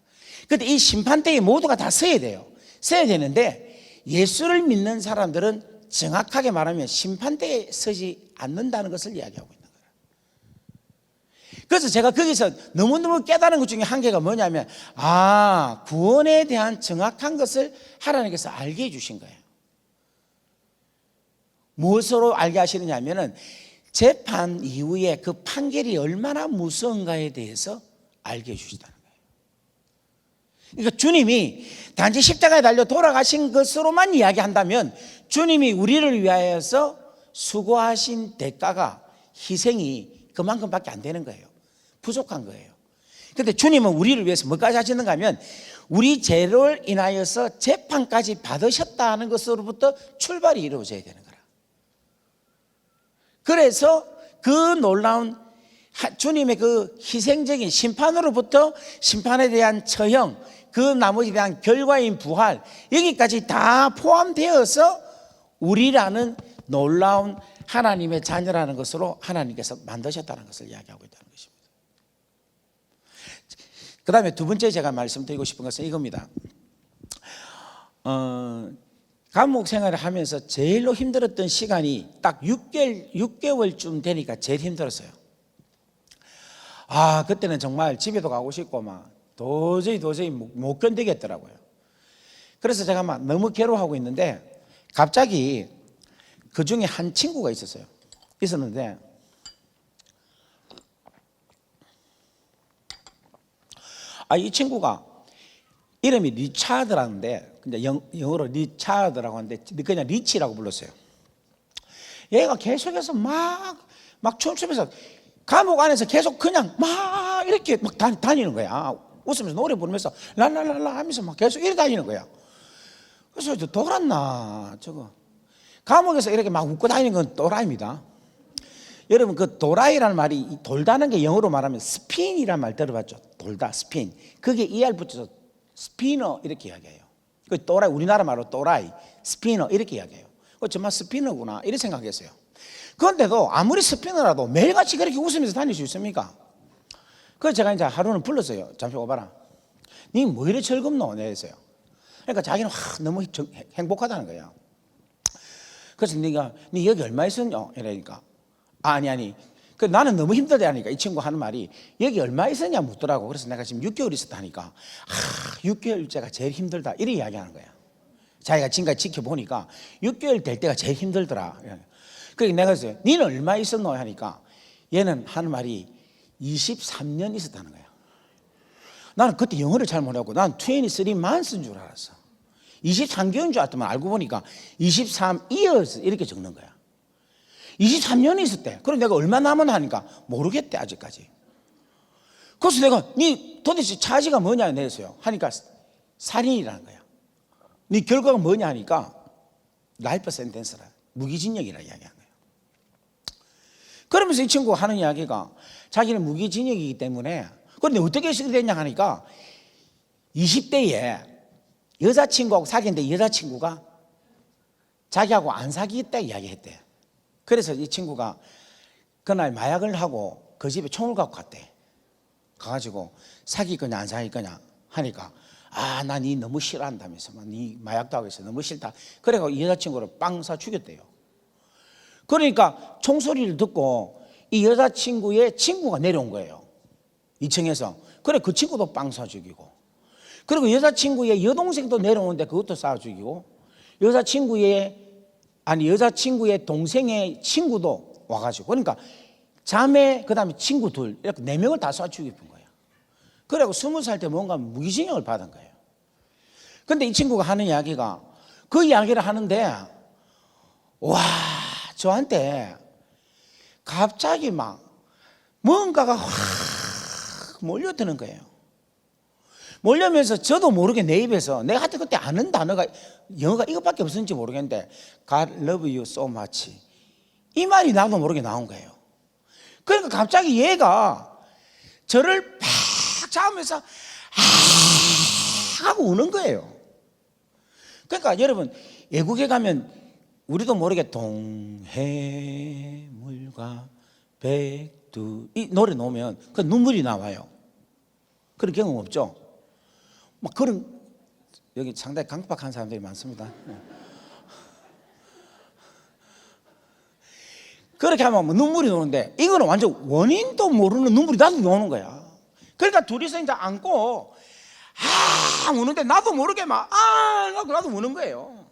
그런데 이 심판대에 모두가 다 서야 돼요. 서야 되는데 예수를 믿는 사람들은 정확하게 말하면 심판대에 서지 않는다는 것을 이야기하고 있는 거예요. 그래서 제가 거기서 너무너무 깨달은 것 중에 한 개가 뭐냐면, 아, 구원에 대한 정확한 것을 하나님께서 알게 해주신 거예요. 무엇으로 알게 하시느냐 하면은 재판 이후에 그 판결이 얼마나 무서운가에 대해서 알게 해주시다는 거예요. 그러니까 주님이 단지 십자가에 달려 돌아가신 것으로만 이야기한다면 주님이 우리를 위하여서 수고하신 대가가, 희생이 그만큼밖에 안 되는 거예요. 부족한 거예요. 그런데 주님은 우리를 위해서 뭐까지 하시는가 하면 우리 죄를 인하여서 재판까지 받으셨다는 것으로부터 출발이 이루어져야 되는 거라. 그래서 그 놀라운 주님의 그 희생적인 심판으로부터 심판에 대한 처형, 그 나머지에 대한 결과인 부활, 여기까지 다 포함되어서 우리라는 놀라운 하나님의 자녀라는 것으로 하나님께서 만드셨다는 것을 이야기하고 있다는 것입니다. 그 다음에 두 번째 제가 말씀드리고 싶은 것은 이겁니다. 감옥 생활을 하면서 제일로 힘들었던 시간이 딱 6개월쯤 되니까 제일 힘들었어요. 아, 그때는 정말 집에도 가고 싶고 막 도저히 못 견디겠더라고요. 그래서 제가 막 너무 괴로워하고 있는데 갑자기 그 중에 한 친구가 있었는데 이 친구가 이름이 리차드라는데 근데 영어로 리차드라고 하는데 그냥 리치라고 불렀어요. 얘가 계속해서 막 춤추면서 감옥 안에서 계속 그냥 막 이렇게 막 다니는 거야. 웃으면서 노래 부르면서 랄랄랄라 하면서 막 계속 이렇게 다니는 거야. 그래서 저 돌았나 저거. 감옥에서 이렇게 막 웃고 다니는 건 또라이입니다. 여러분 그 도라이라는 말이 돌다는 게 영어로 말하면 스핀이라는 말 들어봤죠? 돌다, 스핀. 그게 ER 붙여서 스피너 이렇게 이야기해요. 그 또라이, 우리나라 말로 또라이, 스피너 이렇게 이야기해요. 정말 스피너구나 이렇게 생각했어요. 그런데도 아무리 스피너라도 매일같이 그렇게 웃으면서 다닐 수 있습니까? 그래서 제가 이제 하루는 불렀어요. 잠시 오봐라. 니 뭐 이래 즐겁노? 내했어요. 그러니까 자기는 너무 행복하다는 거야. 그래서 니 여기 얼마 있었냐? 이러니까 아니. 그 나는 너무 힘들다 하니까 이 친구 하는 말이 여기 얼마 있었냐 묻더라고. 그래서 내가 지금 6개월 있었다 하니까 6개월째가 제일 힘들다 이렇게 이야기하는 거야. 자기가 지금까지 지켜보니까 6개월 될 때가 제일 힘들더라. 그러니까 내가 그랬어요. 니는 얼마 있었노? 하니까 얘는 하는 말이 23년 있었다는 거야. 나는 그때 영어를 잘 못하고 난 23 months인 줄 알았어. 23개월인 줄 알았더만 알고 보니까 23 years 이렇게 적는 거야. 23년이 있었대. 그럼 내가 얼마 남았나 하니까 모르겠대 아직까지. 그래서 내가 니 도대체 차지가 뭐냐 내었어요. 하니까 살인이라는 거야. 니 결과가 뭐냐 하니까 라이프 센텐스라, 무기징역이라 이야기한 거예요. 그러면서 이 친구가 하는 이야기가 자기는 무기징역이기 때문에, 그런데 어떻게 됐냐 하니까 20대에 여자친구하고 사귀었는데 여자친구가 자기하고 안 사귀겠다 이야기했대. 그래서 이 친구가 그날 마약을 하고 그 집에 총을 갖고 갔대. 가가지고 사귈 거냐 안 사귈 거냐 하니까 나 니 너무 싫어한다면서, 니 마약도 하고 있어 너무 싫다. 그래서 이 여자친구를 빵 사 죽였대요. 그러니까 총소리를 듣고 이 여자친구의 친구가 내려온 거예요, 2층에서. 그래 그 친구도 빵 사 죽이고, 그리고 여자친구의 여동생도 내려오는데 그것도 쏴 죽이고, 여자친구의 동생의 친구도 와가지고, 그러니까 자매 그다음에 친구 둘, 이렇게 4명을 다 쏴 죽인 거예요. 그래고 20살 때 뭔가 무기징역을 받은 거예요. 근데 이 친구가 하는 이야기가, 그 이야기를 하는데 와, 저한테 갑자기 막 뭔가가 확 몰려드는 거예요. 몰려면서 저도 모르게 내 입에서, 내가 하여튼 그때 아는 단어가 영어가 이것밖에 없었는지 모르겠는데 God love you so much, 이 말이 나도 모르게 나온 거예요. 그러니까 갑자기 얘가 저를 팍 잡으면서 하고 우는 거예요. 그러니까 여러분, 외국에 가면 우리도 모르게 동해물과 백두 이 노래 놓으면 그 눈물이 나와요. 그런 경험 없죠? 막 그런, 여기 상당히 강박한 사람들이 많습니다. 그렇게 하면 눈물이 나오는데, 이거는 완전 원인도 모르는 눈물이 나도 나오는 거야. 그러니까 둘이서 이제 안고 우는데 나도 모르게 나도 우는 거예요.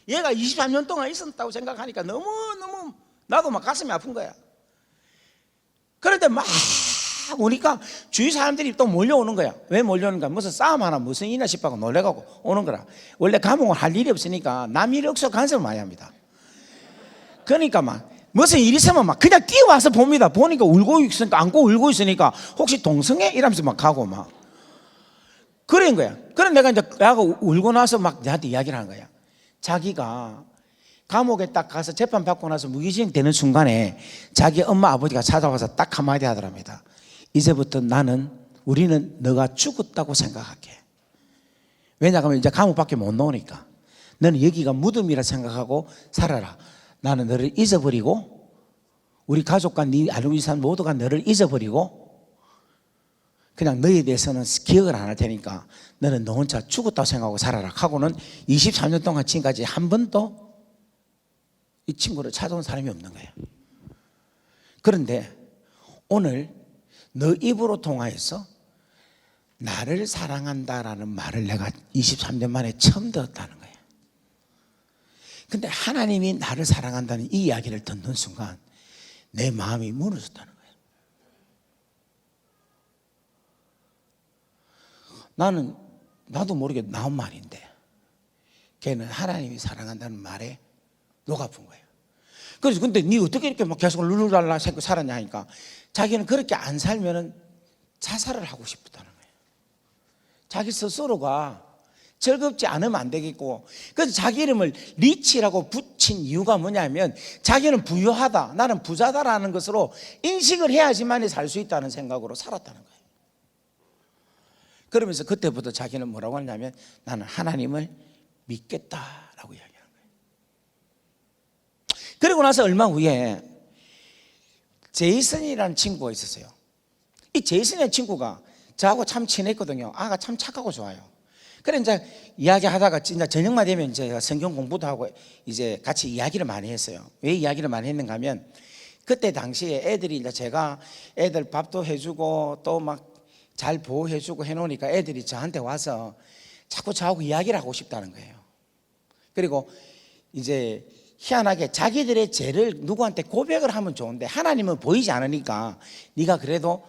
얘가 23년 동안 있었다고 생각하니까 너무너무 나도 막 가슴이 아픈 거야. 그런데 막 오니까 주위 사람들이 또 몰려오는 거야. 왜 몰려오는가? 무슨 싸움 하나 무슨 일이나 싶어서 놀래가고 오는 거라. 원래 감옥을 할 일이 없으니까 남 일이 없어 간섭을 많이 합니다. 그러니까 막 무슨 일 있으면 막 그냥 뛰어와서 봅니다. 보니까 울고 있으니까, 안고 울고 있으니까 혹시 동성애? 이러면서 막 가고 막 그런 거야. 그래 내가 이제 울고 나서 막 나한테 이야기를 하는 거야. 자기가 감옥에 딱 가서 재판 받고 나서 무기징역 되는 순간에 자기 엄마 아버지가 찾아와서 딱 한마디 하더랍니다. 이제부터 우리는 너가 죽었다고 생각할게. 왜냐하면 이제 감옥 밖에 못 나오니까 너는 여기가 무덤이라 생각하고 살아라. 나는 너를 잊어버리고, 우리 가족과 네 알고 있는 사람 모두가 너를 잊어버리고 그냥 너에 대해서는 기억을 안 할 테니까 너는 너 혼자 죽었다고 생각하고 살아라 하고는 23년 동안 지금까지 한 번도 이 친구를 찾아온 사람이 없는 거예요. 그런데 오늘 너 입으로 통하여서 나를 사랑한다라는 말을 내가 23년 만에 처음 들었다는 거예요. 근데 하나님이 나를 사랑한다는 이 이야기를 듣는 순간 내 마음이 무너졌다는 거예요. 나도 모르게 나온 말인데 걔는 하나님이 사랑한다는 말에 녹아픈 거예요. 그래서 근데 네 어떻게 이렇게 막 계속 룰루랄라 생각 살았냐 하니까 자기는 그렇게 안 살면은 자살을 하고 싶었다는 거예요. 자기 스스로가 즐겁지 않으면 안 되겠고, 그래서 자기 이름을 리치라고 붙인 이유가 뭐냐면 자기는 부유하다, 나는 부자다라는 것으로 인식을 해야지만 살 수 있다는 생각으로 살았다는 거예요. 그러면서 그때부터 자기는 뭐라고 하냐면 나는 하나님을 믿겠다라고 이야기하는 거예요. 그리고 나서 얼마 후에 제이슨이라는 친구가 있었어요. 이 제이슨이라는 친구가 저하고 참 친했거든요. 아가 참 착하고 좋아요. 그래 이제 이야기하다가 이제 저녁만 되면 이제 성경 공부도 하고 이제 같이 이야기를 많이 했어요. 왜 이야기를 많이 했는가 하면 그때 당시에 애들이 이제 제가 애들 밥도 해주고 또 막 잘 보호해주고 해놓으니까 애들이 저한테 와서 자꾸 저하고 이야기를 하고 싶다는 거예요. 그리고 이제 희한하게 자기들의 죄를 누구한테 고백을 하면 좋은데 하나님은 보이지 않으니까 네가 그래도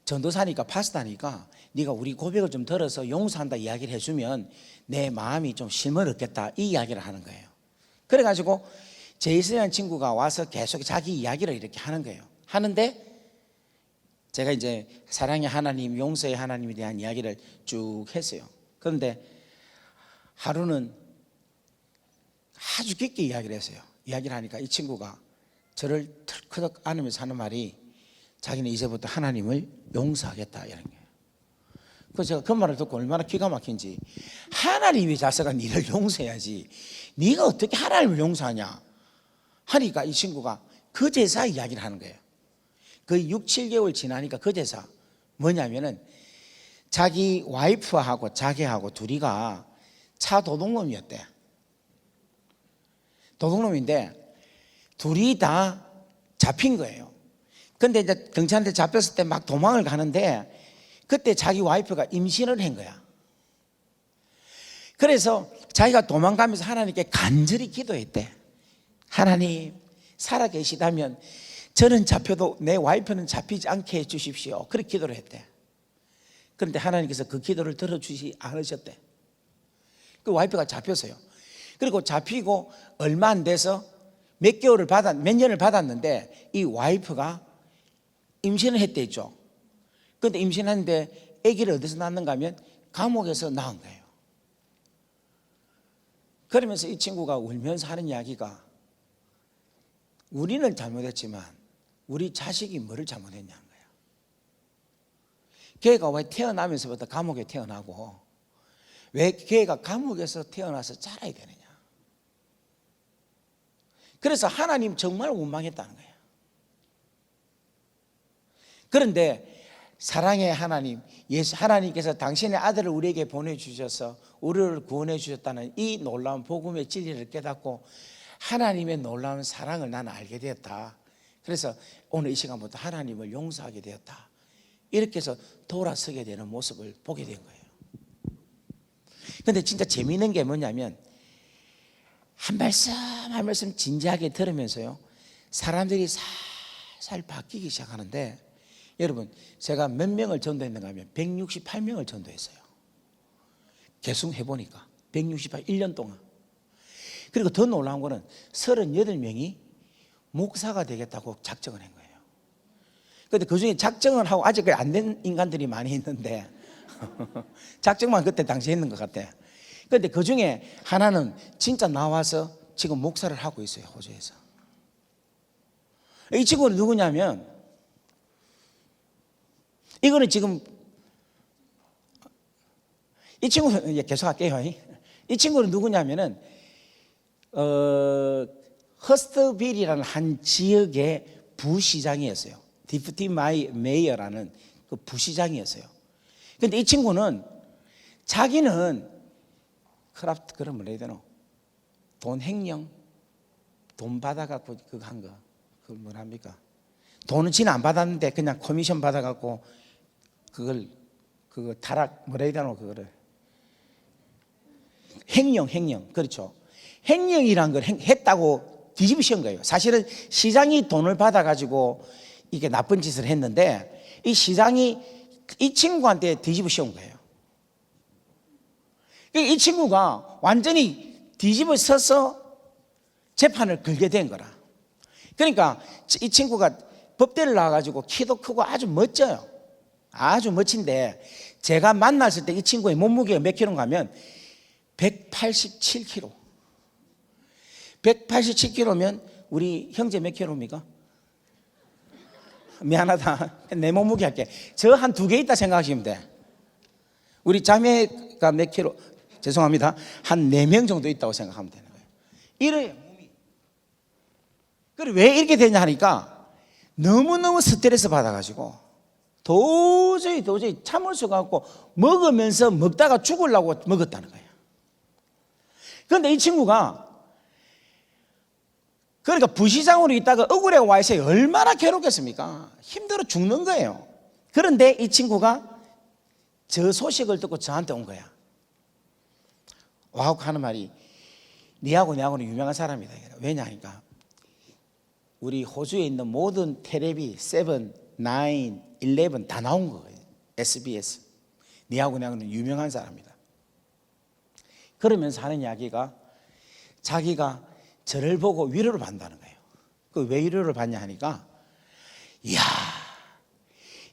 전도사니까 파스타니까 네가 우리 고백을 좀 들어서 용서한다 이야기를 해주면 내 마음이 좀 쉼을 얻겠다 이 이야기를 하는 거예요. 그래가지고 제이슨이라는 친구가 와서 계속 자기 이야기를 이렇게 하는 거예요. 하는데 제가 이제 사랑의 하나님, 용서의 하나님에 대한 이야기를 쭉 했어요. 그런데 하루는 아주 깊게 이야기를 했어요. 이야기를 하니까 이 친구가 저를 털커덕 안으면서 하는 말이 자기는 이제부터 하나님을 용서하겠다 이런 거예요. 그래서 제가 그 말을 듣고 얼마나 기가 막힌지, 하나님이 자서가 니를 용서해야지 네가 어떻게 하나님을 용서하냐 하니까 이 친구가 그 제사 이야기를 하는 거예요. 거의 6, 7개월 지나니까 그 제사 뭐냐면은 자기 와이프하고 자기하고 둘이가 차 도둑놈이었대. 도둑놈인데 둘이 다 잡힌 거예요. 근데 이제 경찰한테 잡혔을 때 막 도망을 가는데 그때 자기 와이프가 임신을 한 거야. 그래서 자기가 도망가면서 하나님께 간절히 기도했대. 하나님 살아계시다면 저는 잡혀도 내 와이프는 잡히지 않게 해주십시오. 그렇게 기도를 했대. 그런데 하나님께서 그 기도를 들어주지 않으셨대. 그 와이프가 잡혔어요. 그리고 잡히고 얼마 안 돼서 몇 년을 받았는데 이 와이프가 임신을 했대죠. 그런데 임신했는데 아기를 어디서 낳는가 하면 감옥에서 낳은 거예요. 그러면서 이 친구가 울면서 하는 이야기가, 우리는 잘못했지만 우리 자식이 뭐를 잘못했냐는 거야. 걔가 왜 태어나면서부터 감옥에 태어나고 왜 걔가 감옥에서 태어나서 자라야 되느냐. 그래서 하나님 정말 원망했다는 거예요. 그런데 사랑의 하나님, 하나님께서 당신의 아들을 우리에게 보내주셔서 우리를 구원해 주셨다는 이 놀라운 복음의 진리를 깨닫고 하나님의 놀라운 사랑을 나는 알게 되었다. 그래서 오늘 이 시간부터 하나님을 용서하게 되었다. 이렇게 해서 돌아서게 되는 모습을 보게 된 거예요. 그런데 진짜 재미있는 게 뭐냐면 한 말씀 한 말씀 진지하게 들으면서요, 사람들이 살살 바뀌기 시작하는데, 여러분 제가 몇 명을 전도했는가 하면 168명을 전도했어요. 계속 해보니까 168, 1년 동안. 그리고 더 놀라운 거는 38명이 목사가 되겠다고 작정을 한 거예요. 그런데 그 중에 작정을 하고 아직 안 된 인간들이 많이 있는데 작정만 그때 당시에 했는 것 같아. 그런데 그 중에 하나는 진짜 나와서 지금 목사를 하고 있어요, 호주에서. 이 친구는 누구냐면, 이거는 지금 이 친구는 이제 계속 할게요. 이 친구는 누구냐면은 허스트빌이라는 한 지역의 부시장이었어요. 디프티 메이어라는 그 부시장이었어요. 그런데 이 친구는 자기는 크라프트, 그런 뭐라 해야 되노? 돈 횡령, 돈 받아갖고 그거 한 거, 그걸 뭐라 합니까? 돈은 지는 안 받았는데 그냥 커미션 받아갖고 그거 타락, 뭐라 해야 되노? 그거를 횡령, 그렇죠. 횡령이란 걸 했다고 뒤집으신 거예요. 사실은 시장이 돈을 받아가지고 이게 나쁜 짓을 했는데 이 시장이 이 친구한테 뒤집으신 거예요. 이 친구가 완전히 뒤집어 서서 재판을 걸게 된 거라. 그러니까 이 친구가 법대를 나와가지고 키도 크고 아주 멋져요. 아주 멋진데 제가 만났을 때 이 친구의 몸무게가 몇 킬로인가 하면 187kg. 187kg면 우리 형제 몇 킬로입니까? 미안하다. 내 몸무게 할게. 저 한 2개 있다 생각하시면 돼. 우리 자매가 몇 킬로? 죄송합니다. 한 4명 정도 있다고 생각하면 되는 거예요. 이래요, 몸이. 그래, 왜 이렇게 되냐 하니까 너무너무 스트레스 받아가지고 도저히 참을 수가 없고 먹으면서 먹다가 죽으려고 먹었다는 거예요. 그런데 이 친구가 그러니까 부시장으로 있다가 억울해 와 있어요. 얼마나 괴롭겠습니까? 힘들어 죽는 거예요. 그런데 이 친구가 저 소식을 듣고 저한테 온 거야. 와우 하는 말이, 니하고는 유명한 사람이다. 왜냐 하니까 우리 호주에 있는 모든 텔레비 7, 9, 11 다 나온 거예요. SBS. 니하고는 유명한 사람이다. 그러면서 하는 이야기가 자기가 저를 보고 위로를 받는다는 거예요. 그 왜 위로를 받냐 하니까, 이야,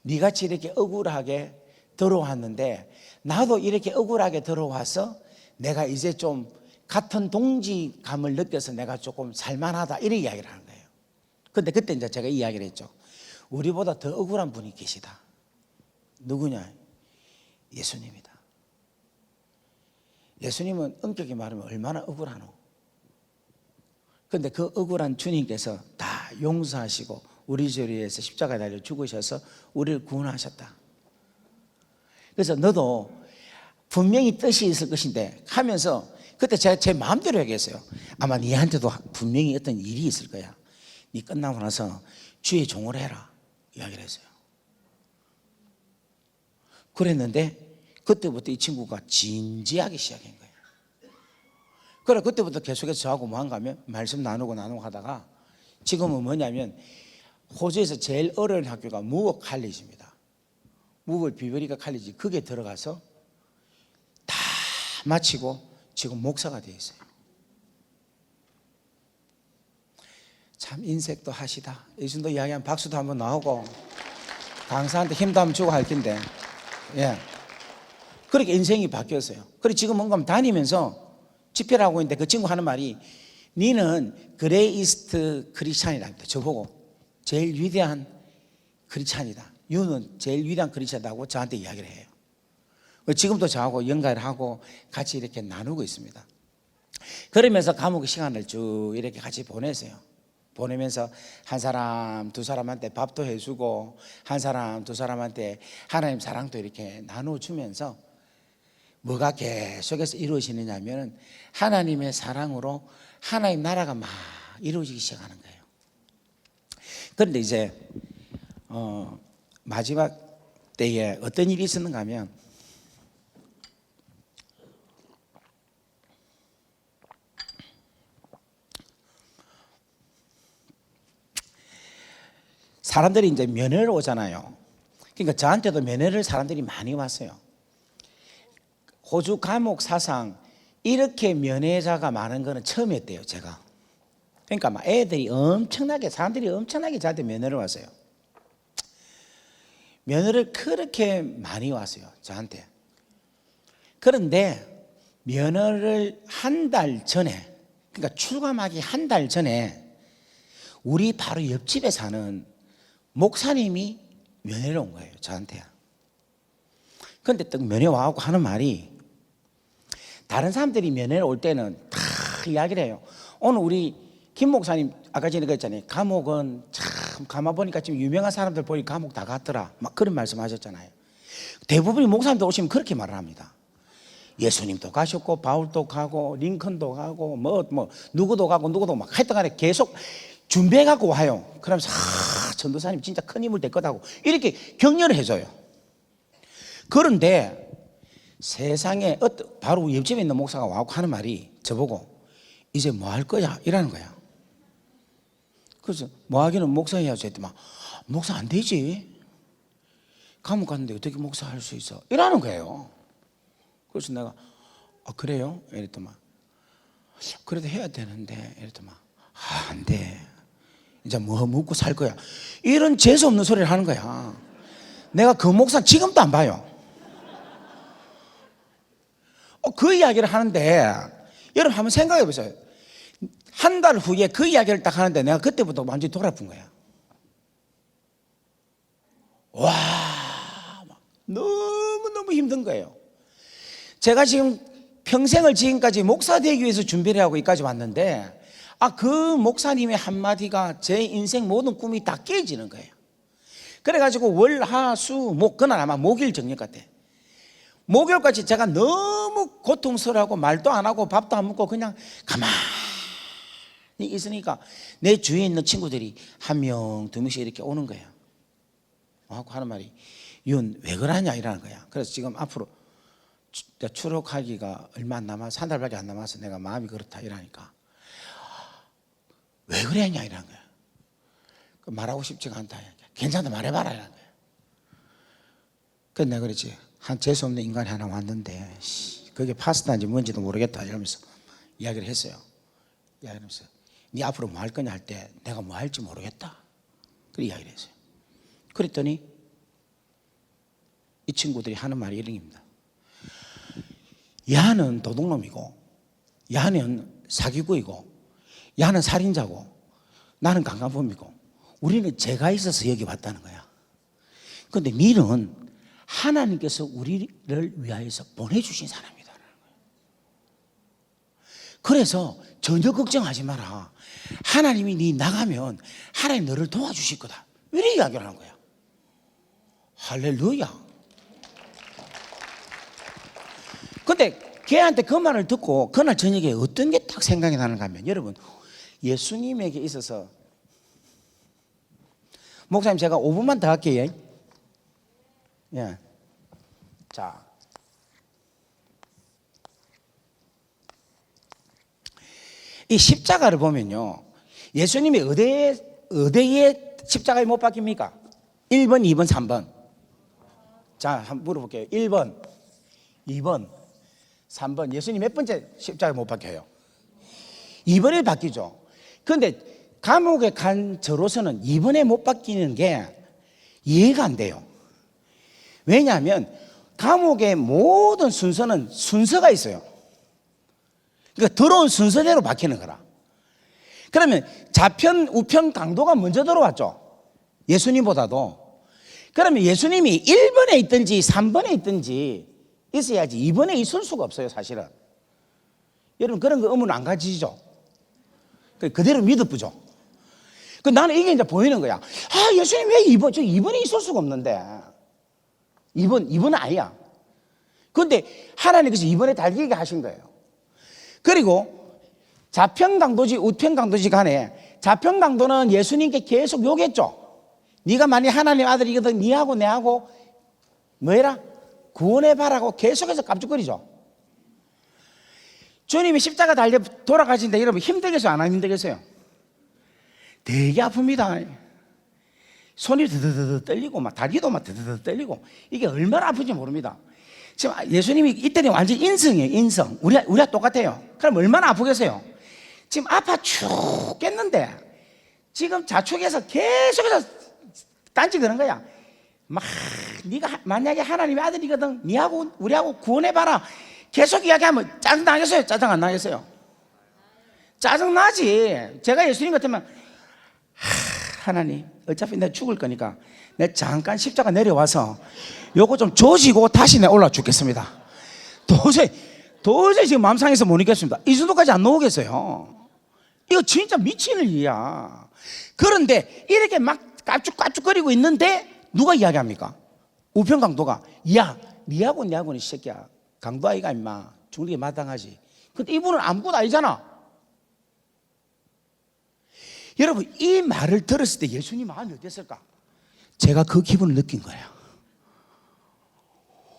니같이 이렇게 억울하게 들어왔는데 나도 이렇게 억울하게 들어와서 내가 이제 좀 같은 동지감을 느껴서 내가 조금 살만하다 이런 이야기를 하는 거예요. 근데 그때 이제 제가 이야기를 했죠. 우리보다 더 억울한 분이 계시다. 누구냐? 예수님이다. 예수님은 엄격히 말하면 얼마나 억울하노. 근데 그 억울한 주님께서 다 용서하시고 우리 죄를 위해서 십자가에 달려 죽으셔서 우리를 구원하셨다. 그래서 너도 분명히 뜻이 있을 것인데 하면서 그때 제가 제 마음대로 얘기했어요. 아마 니한테도 분명히 어떤 일이 있을 거야. 니 끝나고 나서 주의 종을 해라 이야기를 했어요. 그랬는데 그때부터 이 친구가 진지하기 시작한 거예요. 그래 그때부터 계속해서 저하고 뭐 한가 하면 말씀 나누고 하다가 지금은 뭐냐면 호주에서 제일 어려운 학교가 무업 칼리지입니다. 무업 비버리가 칼리지 거기에 들어가서 다 마치고 지금 목사가 되어 있어요. 참 인색도 하시다. 예수님도 이야기한 박수도 한번 나오고 강사한테 힘도 한번 주고 할 텐데 예. 그렇게 인생이 바뀌었어요. 그래 지금 뭔가 다니면서 집회를 하고 있는데 그 친구 하는 말이 니는 그레이스트 크리스찬이랍니다. 저보고 제일 위대한 크리스찬이다. 유는 제일 위대한 크리스찬이라고 저한테 이야기를 해요. 지금도 저하고 연가를 하고 같이 이렇게 나누고 있습니다. 그러면서 감옥의 시간을 쭉 이렇게 같이 보내세요. 보내면서 한 사람 두 사람한테 밥도 해주고 한 사람 두 사람한테 하나님 사랑도 이렇게 나눠주면서 뭐가 계속해서 이루어지느냐 하면 하나님의 사랑으로 하나님 나라가 막 이루어지기 시작하는 거예요. 그런데 이제 마지막 때에 어떤 일이 있었는가 하면 사람들이 이제 면회를 오잖아요. 그러니까 저한테도 면회를 사람들이 많이 왔어요. 호주 감옥 사상 이렇게 면회자가 많은 거는 처음이었대요, 제가. 그러니까 막 애들이 엄청나게 사람들이 엄청나게 저한테 면회를 왔어요. 면회를 그렇게 많이 왔어요, 저한테. 그런데 면회를 한 달 전에, 그러니까 출감하기 한 달 전에 우리 바로 옆집에 사는 목사님이 면회를 온 거예요, 저한테. 그런데 딱 면회 와갖고 하는 말이 다른 사람들이 면회를 올 때는 다 이야기를 해요. 오늘 우리 김 목사님 아까 전에 그랬잖아요. 감옥은 참 가만보니까 지금 유명한 사람들 보니 감옥 다 갔더라 막 그런 말씀 하셨잖아요. 대부분이 목사님들 오시면 그렇게 말을 합니다. 예수님도 가셨고 바울도 가고 링컨도 가고 뭐 누구도 가고 누구도 막 하여튼 간에 계속 준비해 갖고 와요. 그러면서 전도사님 진짜 큰 힘을 될 거다고 이렇게 격려를 해줘요. 그런데 세상에 바로 옆집에 있는 목사가 와서 하는 말이 저보고 이제 뭐 할 거야? 이라는 거야. 그래서 뭐 하기는 목사 해야지 했더만 목사 안 되지. 감옥 갔는데 어떻게 목사 할 수 있어? 이라는 거예요. 그래서 내가 그래요? 이랬더만 그래도 해야 되는데 이랬더만 안 돼. 이제 뭐 묻고 살 거야. 이런 재수 없는 소리를 하는 거야. 내가 그 목사 지금도 안 봐요. 그 이야기를 하는데 여러분 한번 생각해 보세요. 한 달 후에 그 이야기를 딱 하는데 내가 그때부터 완전히 돌아픈 거야. 와, 너무너무 힘든 거예요. 제가 지금 평생을 지금까지 목사 되기 위해서 준비를 하고 여기까지 왔는데 그 목사님의 한마디가 제 인생 모든 꿈이 다 깨지는 거예요. 그래가지고 월, 하, 수, 목, 그날 아마 목요일 저녁 같아. 목요일까지 제가 너무 고통스러워하고 말도 안 하고 밥도 안 먹고 그냥 가만히 있으니까 내 주위에 있는 친구들이 한 명, 두 명씩 이렇게 오는 거야. 하고 하는 말이 윤 왜 그러냐 이러는 거야. 그래서 지금 앞으로 출국하기가 얼마 안 남아서 한 달밖에 안 남아서 내가 마음이 그렇다 이러니까 왜 그랬냐 이러는 거야. 말하고 싶지가 않다. 괜찮다 말해봐라 이러는 거야. 그래서 내가 그랬지. 한 재수없는 인간이 하나 왔는데 그게 파스타인지 뭔지도 모르겠다 이러면서 이야기를 했어요. 이야기하면서 네 앞으로 뭐 할 거냐 할 때 내가 뭐 할지 모르겠다. 그렇게 이야기를 했어요. 그랬더니 이 친구들이 하는 말이 이런 겁니다. 야는 도둑놈이고, 야는 사기꾼이고, 야는 살인자고, 나는 강간범이고, 우리는 죄가 있어서 여기 왔다는 거야. 그런데 니는 하나님께서 우리를 위하여서 보내주신 사람이다. 그래서 전혀 걱정하지 마라. 하나님이 니 나가면 하나님 너를 도와주실 거다. 이렇게 이야기를 하는 거야. 할렐루야. 근데 걔한테 그 말을 듣고 그날 저녁에 어떤 게 딱 생각이 나는가 하면, 여러분, 예수님에게 있어서, 목사님 제가 5분만 더 할게요. 예. 자, 이 십자가를 보면요, 예수님이 어디에 십자가에 못 박힙니까? 1번, 2번, 3번. 자, 한번 물어볼게요. 1번, 2번, 3번. 예수님 몇 번째 십자가에 못 박혀요? 2번에 박히죠. 그런데 감옥에 간 저로서는 2번에 못 박히는 게 이해가 안 돼요. 왜냐하면 감옥의 모든 순서는 순서가 있어요. 그러니까 들어온 순서대로 박히는 거라. 그러면 좌편, 우편 강도가 먼저 들어왔죠. 예수님보다도. 그러면 예수님이 1번에 있든지 3번에 있든지 있어야지 2번에 있을 수가 없어요, 사실은. 여러분, 그런 거 의문 안 가지시죠? 그대로 믿어보죠. 나는 이게 이제 보이는 거야. 아, 예수님 왜 2번? 저 2번에 있을 수가 없는데. 2번은 아니야. 그런데 하나님께서 2번에 달리게 하신 거예요. 그리고 좌편강도지 우편강도지 간에, 좌편강도는 예수님께 계속 욕했죠. 네가 만약 하나님 아들이거든 니하고 내하고 뭐해라? 구원해봐라고 계속해서 깝죽거리죠. 주님이 십자가 달려 돌아가신데 여러분 힘들겠어요? 안 힘들겠어요? 되게 아픕니다. 손이 드드드 떨리고 막 다리도 막 드드드 떨리고, 이게 얼마나 아픈지 모릅니다. 지금 예수님이 이때는 완전 인성이에요. 인성. 우리가 똑같아요. 그럼 얼마나 아프겠어요? 지금 아파 죽겠는데 지금 자축해서 계속해서 딴지 그런 거야. 막 네가 만약에 하나님의 아들이거든 니하고 우리하고 구원해봐라 계속 이야기하면 짜증 나겠어요? 짜증 안 나겠어요? 짜증 나지. 제가 예수님 같으면 하나님 어차피 내가 죽을 거니까 내가 잠깐 십자가 내려와서 요거 좀 조지고 다시 내가 올라 죽겠습니다. 도저히 지금 마음 상해서 못 있겠습니다. 이 정도까지 안 나오겠어요. 이거 진짜 미치는 일이야. 그런데 이렇게 막 깝죽깝죽거리고 있는데 누가 이야기합니까? 우편 강도가, 야 니하고 내하고는 이 새끼야 강도 아이가 임마 죽는 게 마땅하지. 근데 이분은 아무것도 아니잖아. 여러분, 이 말을 들었을 때 예수님 마음이 어땠을까? 제가 그 기분을 느낀 거예요.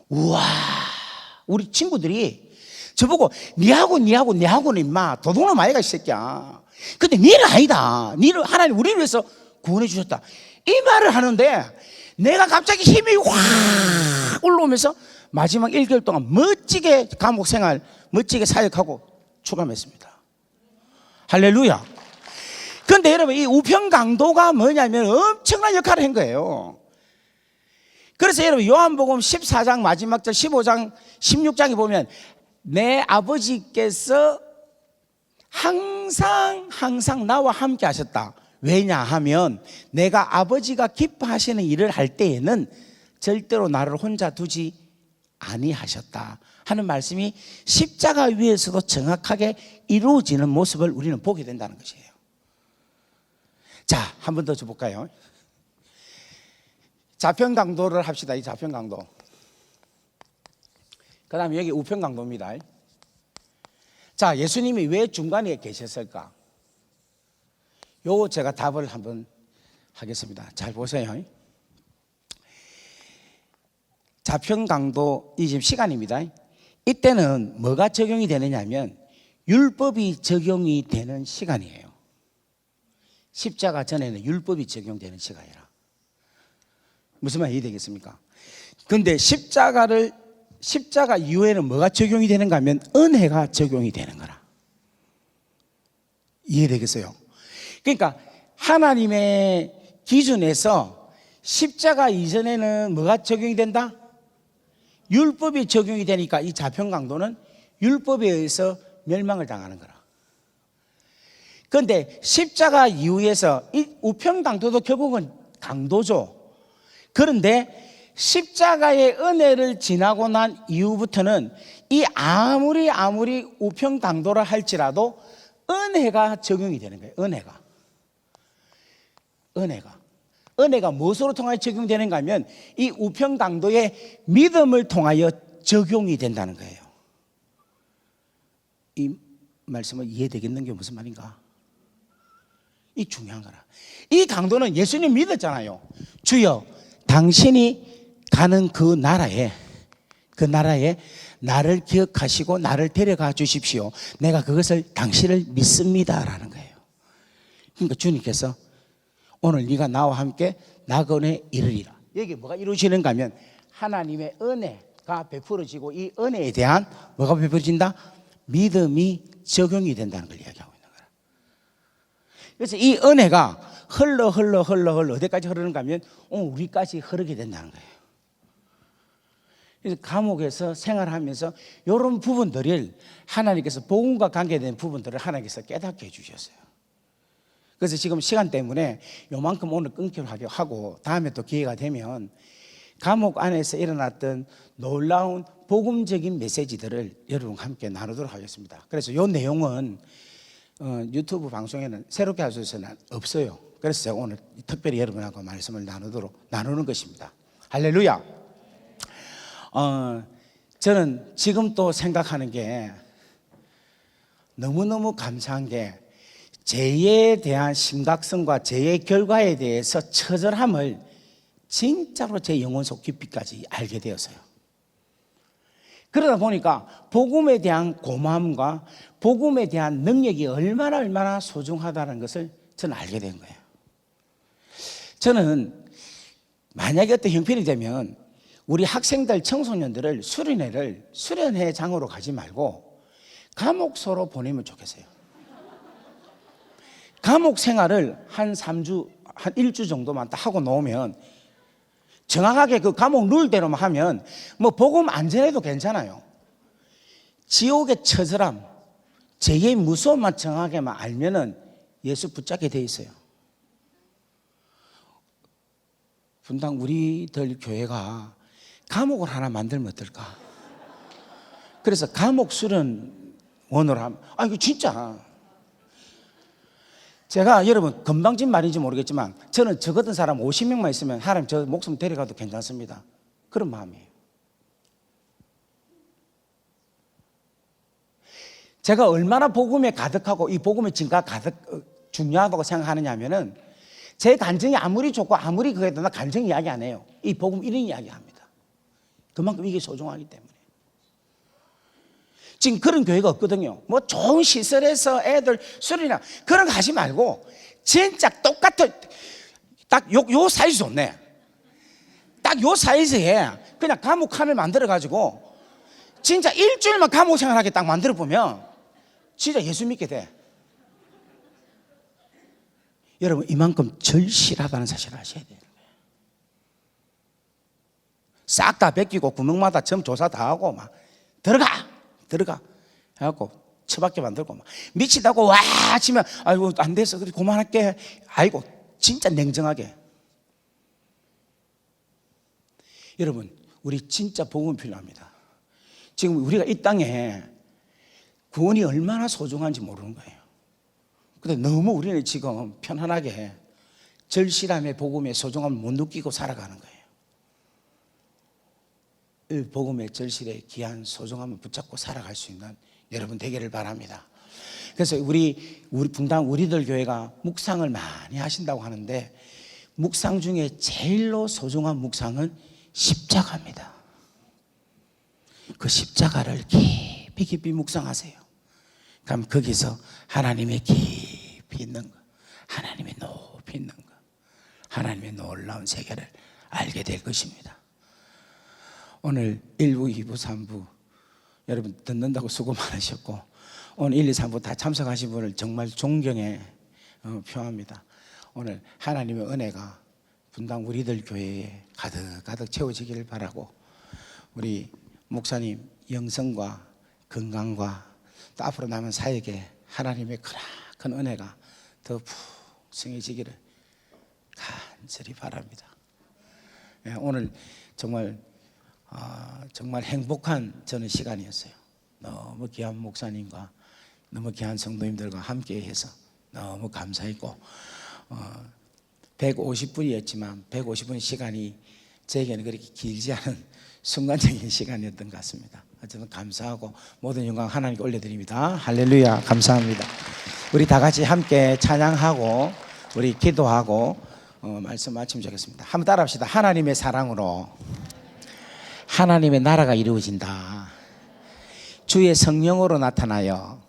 우와, 우리 친구들이 저보고 니하고는 임마 도둑놈 아이가 이 새끼야. 근데 니는 아니다. 니는 하나님 우리를 위해서 구원해 주셨다. 이 말을 하는데 내가 갑자기 힘이 확 올라오면서 마지막 1개월 동안 멋지게 감옥 생활, 멋지게 사역하고 추감했습니다. 할렐루야. 그런데 여러분, 이 우편 강도가 뭐냐면 엄청난 역할을 한 거예요. 그래서 여러분, 요한복음 14장 마지막 절 15장 16장에 보면 내 아버지께서 항상 나와 함께 하셨다. 왜냐하면 내가 아버지가 기뻐하시는 일을 할 때에는 절대로 나를 혼자 두지 아니하셨다 하는 말씀이 십자가 위에서도 정확하게 이루어지는 모습을 우리는 보게 된다는 것이에요. 자, 한 번 더 줘볼까요? 좌편강도를 합시다. 이 좌편강도. 그 다음에 여기 우편강도입니다. 자, 예수님이 왜 중간에 계셨을까? 요 제가 답을 한번 하겠습니다. 잘 보세요. 좌편강도 이 지금 시간입니다. 이때는 뭐가 적용이 되느냐 하면 율법이 적용이 되는 시간이에요. 십자가 전에는 율법이 적용되는 시간이라. 무슨 말 이해되겠습니까? 그런데 십자가 이후에는 뭐가 적용이 되는가 하면 은혜가 적용이 되는 거라. 이해되겠어요? 그러니까 하나님의 기준에서 십자가 이전에는 뭐가 적용이 된다? 율법이 적용이 되니까 이 자평 강도는 율법에 의해서 멸망을 당하는 거라. 그런데 십자가 이후에서 이 우평 강도도 결국은 강도죠. 그런데 십자가의 은혜를 지나고 난 이후부터는 이 아무리 우평 강도라 할지라도 은혜가 적용이 되는 거예요. 은혜가 무엇으로 통하여 적용되는가 하면 이 우평 강도의 믿음을 통하여 적용이 된다는 거예요. 이 말씀을 이해되겠는 게 무슨 말인가? 이 중요한 거라. 이 강도는 예수님 믿었잖아요. 주여, 당신이 가는 그 나라에 나를 기억하시고 나를 데려가 주십시오. 내가 그것을 당신을 믿습니다라는 거예요. 그러니까 주님께서 오늘 네가 나와 함께 낙원에 이르리라. 여기 뭐가 이루어지는가 하면 하나님의 은혜가 베풀어지고 이 은혜에 대한 뭐가 베풀어진다? 믿음이 적용이 된다는 걸 이야기하고 있는 거야. 그래서 이 은혜가 흘러 어디까지 흐르는가 하면 우리까지 흐르게 된다는 거예요. 그래서 감옥에서 생활하면서 이런 부분들을 하나님께서 복음과 관계된 부분들을 하나님께서 깨닫게 해주셨어요. 그래서 지금 시간 때문에 요만큼 오늘 끊기로 하고 다음에 또 기회가 되면 감옥 안에서 일어났던 놀라운 복음적인 메시지들을 여러분과 함께 나누도록 하겠습니다. 그래서 이 내용은 유튜브 방송에는 새롭게 하셔서는 없어요. 그래서 제가 오늘 특별히 여러분하고 말씀을 나누는 것입니다. 할렐루야. 저는 지금 또 생각하는 게 너무너무 감사한 게 죄에 대한 심각성과 죄의 결과에 대해서 처절함을 진짜로 제 영혼 속 깊이까지 알게 되었어요. 그러다 보니까 복음에 대한 고마움과 복음에 대한 능력이 얼마나 소중하다는 것을 저는 알게 된 거예요. 저는 만약에 어떤 형편이 되면 우리 학생들, 청소년들을 수련회장으로 가지 말고 감옥소로 보내면 좋겠어요. 감옥 생활을 한 3주, 한 1주 정도만 딱 하고 놓으면 정확하게 그 감옥 룰대로만 하면 뭐 복음 안 전해도 괜찮아요. 지옥의 처절함, 죄의 무서움만 정확하게만 알면은 예수 붙잡게 돼 있어요. 분당 우리들 교회가 감옥을 하나 만들면 어떨까? 그래서 감옥 수련원으로 하면 이거 진짜 제가 여러분 건방진 말인지 모르겠지만 저는 저 같은 사람 50명만 있으면 하나님 저 목숨 데려가도 괜찮습니다. 그런 마음이에요. 제가 얼마나 복음에 가득하고 이 복음의 증거가 가득 중요하다고 생각하느냐 하면은 제 간증이 아무리 좋고 아무리 그래도 나 간증 이야기 안 해요. 이 복음 이런 이야기 합니다. 그만큼 이게 소중하기 때문에. 지금 그런 교회가 없거든요. 뭐 좋은 시설에서 애들 수련이나 그런 거 하지 말고 진짜 똑같은 딱 요 사이즈 좋네. 딱 요 사이즈에 그냥 감옥칸을 만들어 가지고 진짜 일주일만 감옥 생활하게 딱 만들어 보면 진짜 예수 믿게 돼. 여러분 이만큼 절실하다는 사실을 아셔야 돼요. 싹 다 벗기고 구멍마다 점 조사 다 하고 막 들어가 해갖고 처박게 만들고 막 미치다고 와 치면 아이고 안 돼서 그래 그만할게. 아이고 진짜 냉정하게. 여러분 우리 진짜 복음 필요합니다. 지금 우리가 이 땅에 구원이 얼마나 소중한지 모르는 거예요. 근데 너무 우리는 지금 편안하게 절실함의 복음의 소중함을 못 느끼고 살아가는 거예요. 이 복음의 절실의 귀한 소중함을 붙잡고 살아갈 수 있는 여러분 되기를 바랍니다. 그래서 우리 분당 우리들 교회가 묵상을 많이 하신다고 하는데 묵상 중에 제일로 소중한 묵상은 십자가입니다. 그 십자가를 깊이 묵상하세요. 그럼 거기서 하나님의 깊이 있는 것, 하나님의 높이 있는 것, 하나님의 놀라운 세계를 알게 될 것입니다. 오늘 1부, 2부, 3부 여러분 듣는다고 수고 많으셨고 오늘 1, 2, 3부 다 참석하신 분을 정말 존경에 표합니다. 오늘 하나님의 은혜가 분당 우리들 교회에 가득 채워지기를 바라고 우리 목사님 영성과 건강과 또 앞으로 남은 사역에 하나님의 큰 은혜가 더 풍성해지기를 간절히 바랍니다. 오늘 정말 행복한 저는 시간이었어요. 너무 귀한 목사님과 너무 귀한 성도님들과 함께해서 너무 감사했고 150분이었지만 150분 시간이 저에게는 그렇게 길지 않은 순간적인 시간이었던 것 같습니다. 저는 감사하고 모든 영광 하나님께 올려드립니다. 할렐루야, 감사합니다. 우리 다 같이 함께 찬양하고 우리 기도하고 말씀 마치면 좋겠습니다. 한번 따라합시다. 하나님의 사랑으로 하나님의 나라가 이루어진다. 주의 성령으로 나타나여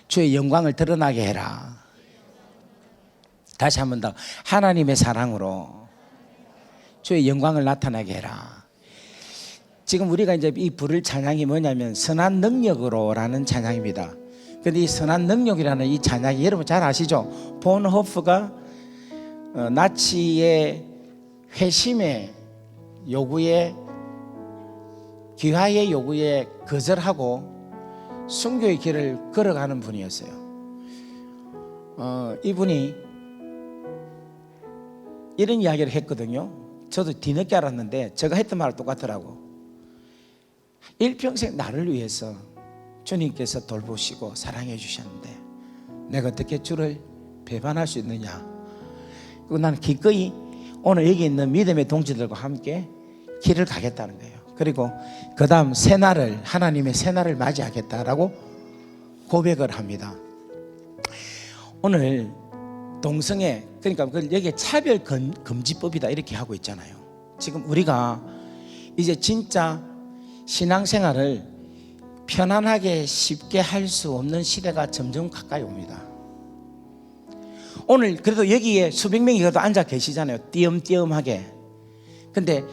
주의 영광을 드러나게 해라. 다시 한 번 더. 하나님의 사랑으로 주의 영광을 나타나게 해라. 지금 우리가 이제 이 부를 찬양이 뭐냐면 선한 능력으로라는 찬양입니다. 그런데 이 선한 능력이라는 이 찬양이 여러분 잘 아시죠? 본호프가 나치의 회심의 요구에, 귀화의 요구에 거절하고 순교의 길을 걸어가는 분이었어요. 이분이 이런 이야기를 했거든요. 저도 뒤늦게 알았는데 제가 했던 말을 똑같더라고. 일평생 나를 위해서 주님께서 돌보시고 사랑해 주셨는데 내가 어떻게 주를 배반할 수 있느냐. 그리고 나는 기꺼이 오늘 여기 있는 믿음의 동지들과 함께 길을 가겠다는 거예요. 그리고 그 다음 새날을, 하나님의 새날을 맞이하겠다라고 고백을 합니다. 오늘 동성애, 그러니까 여기에 차별 금지법이다 이렇게 하고 있잖아요. 지금 우리가 이제 진짜 신앙생활을 편안하게 쉽게 할 수 없는 시대가 점점 가까이 옵니다. 오늘 그래도 여기에 수백 명이 그래도 앉아 계시잖아요. 띄엄띄엄하게. 근데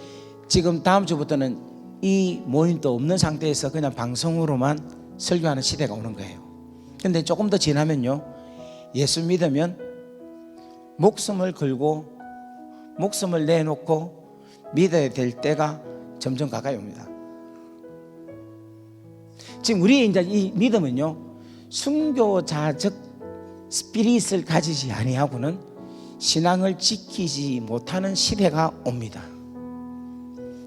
지금 다음 주부터는 이 모임도 없는 상태에서 그냥 방송으로만 설교하는 시대가 오는 거예요. 근데 조금 더 지나면요, 예수 믿으면 목숨을 걸고 목숨을 내놓고 믿어야 될 때가 점점 가까이 옵니다. 지금 우리 이제 이 믿음은요, 순교자적 스피릿을 가지지 아니하고는 신앙을 지키지 못하는 시대가 옵니다.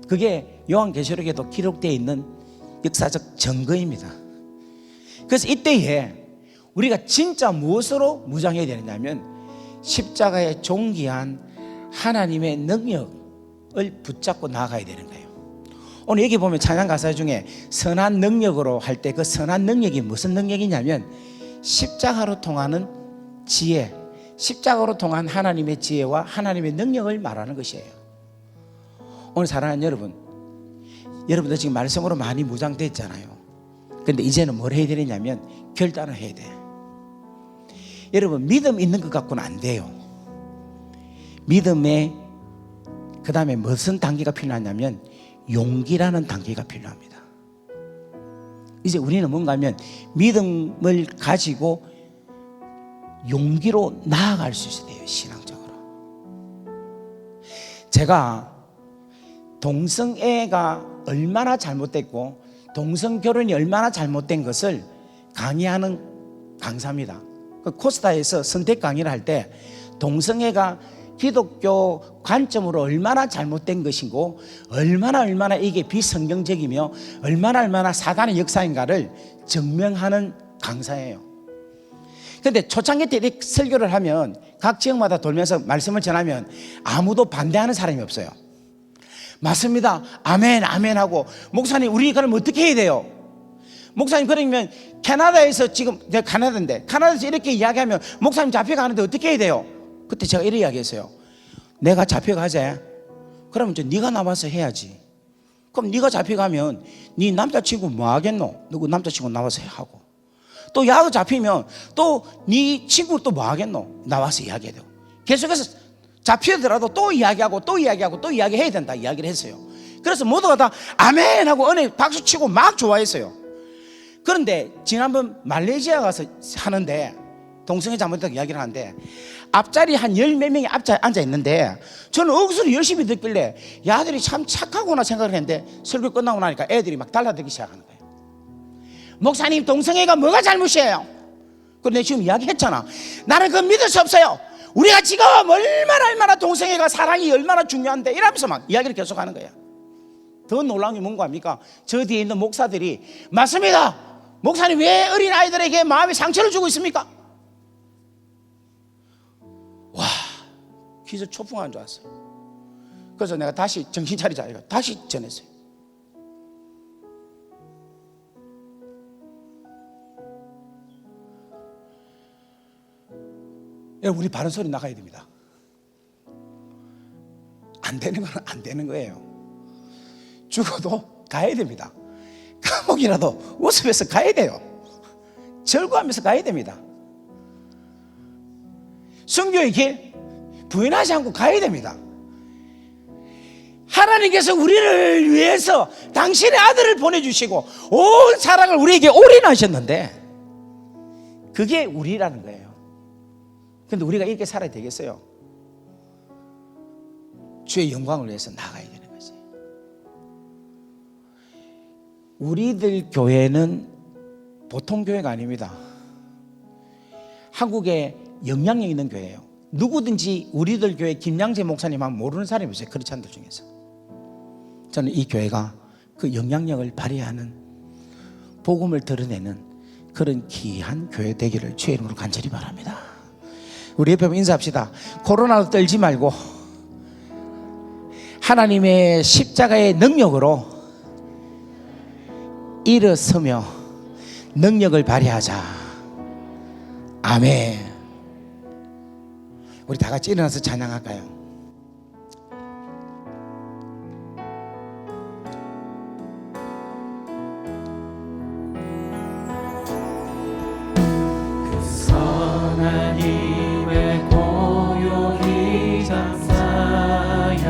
그게 요한계시록에도 기록되어 있는 역사적 증거입니다. 그래서 이때에 우리가 진짜 무엇으로 무장해야 되느냐면 십자가의 존귀한 하나님의 능력을 붙잡고 나아가야 되는 거예요. 오늘 여기 보면 찬양 가사 중에 선한 능력으로 할 때 그 선한 능력이 무슨 능력이냐면 십자가로 통하는 지혜, 십자가로 통한 하나님의 지혜와 하나님의 능력을 말하는 것이에요. 오늘 사랑하는 여러분, 여러분들 지금 말씀으로 많이 무장됐잖아요. 그런데 이제는 뭘 해야 되느냐면 결단을 해야 돼. 여러분, 믿음 있는 것 갖고는 안 돼요. 믿음에 그 다음에 무슨 단계가 필요하냐면 용기라는 단계가 필요합니다. 이제 우리는 뭔가 하면 믿음을 가지고 용기로 나아갈 수 있어야 돼요. 신앙적으로. 제가 동성애가 얼마나 잘못됐고 동성결혼이 얼마나 잘못된 것을 강의하는 강사입니다. 코스타에서 선택 강의를 할 때 동성애가 기독교 관점으로 얼마나 잘못된 것이고 얼마나 이게 비성경적이며 얼마나 사단의 역사인가를 증명하는 강사예요. 그런데 초창기 때 이렇게 설교를 하면 각 지역마다 돌면서 말씀을 전하면 아무도 반대하는 사람이 없어요. 맞습니다, 아멘 아멘 하고, 목사님 우리 그럼 어떻게 해야 돼요? 목사님 그러면 캐나다에서, 지금 내가 캐나다인데 캐나다에서 이렇게 이야기하면 목사님 잡혀가는데 어떻게 해야 돼요? 그때 제가 이렇게 이야기했어요. 내가 잡혀가재? 그러면 이제 네가 나와서 해야지. 그럼 네가 잡혀가면 네 남자친구 뭐 하겠노? 누구 남자친구 나와서 하고, 또 야가 잡히면 또 네 친구 또 뭐 하겠노? 나와서 이야기해야 되고, 계속해서 잡히더라도 또 이야기하고 또 이야기하고 또 이야기해야 된다 이야기를 했어요. 그래서 모두가 다 아멘 하고 은혜 박수치고 막 좋아했어요. 그런데 지난번 말레이시아 가서 하는데 동성애 잘못했다고 이야기를 하는데 앞자리 한 열 몇 명이 앞자리에 앉아 있는데 저는 억수로 열심히 듣길래 야들이 참 착하구나 생각을 했는데 설교 끝나고 나니까 애들이 막 달라들기 시작하는 거예요. 목사님, 동성애가 뭐가 잘못이에요? 그런데 지금 이야기했잖아. 나는 그거 믿을 수 없어요. 우리가 지금 얼마나 동성애가 사랑이 얼마나 중요한데 이러면서 막 이야기를 계속하는 거야. 더 놀라운 게 뭔가 합니까? 저 뒤에 있는 목사들이 맞습니다. 목사님, 왜 어린아이들에게 마음의 상처를 주고 있습니까? 와, 기절초풍한 줄 알았어요. 그래서 내가 다시 정신 차리자 이거 다시 전했어요. 우리 바른 소리 나가야 됩니다. 안 되는 건 안 되는 거예요. 죽어도 가야 됩니다. 감옥이라도 웃으면서 가야 돼요. 절구하면서 가야 됩니다. 선교의 길 부인하지 않고 가야 됩니다. 하나님께서 우리를 위해서 당신의 아들을 보내주시고 온 사랑을 우리에게 올인하셨는데 그게 우리라는 거예요. 그런데 우리가 이렇게 살아야 되겠어요? 주의 영광을 위해서 나가야 되는 거지. 우리들 교회는 보통 교회가 아닙니다. 한국에 영향력 있는 교회예요. 누구든지 우리들 교회 김양재 목사님 하면 모르는 사람이 없어요. 크리스찬들 중에서. 저는 이 교회가 그 영향력을 발휘하는, 복음을 드러내는 그런 귀한 교회 되기를 주의 이름으로 간절히 바랍니다. 우리 옆에 인사합시다. 코로나도 떨지 말고 하나님의 십자가의 능력으로 일어서며 능력을 발휘하자. 아멘. 우리 다 같이 일어나서 찬양할까요? 하나님의 고요히 잠사여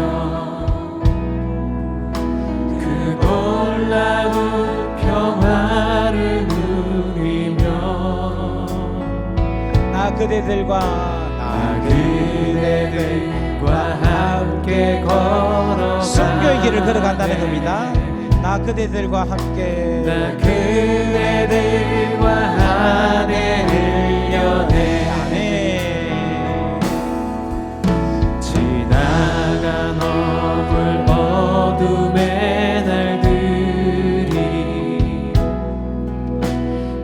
그 놀라운 평화를 누리며 나 그대들과 함께 걸어가 선교의 길을 걸어간다는 겁니다. 나 그대들과 함께 한 해를 연해 지나간 어둠의 날들이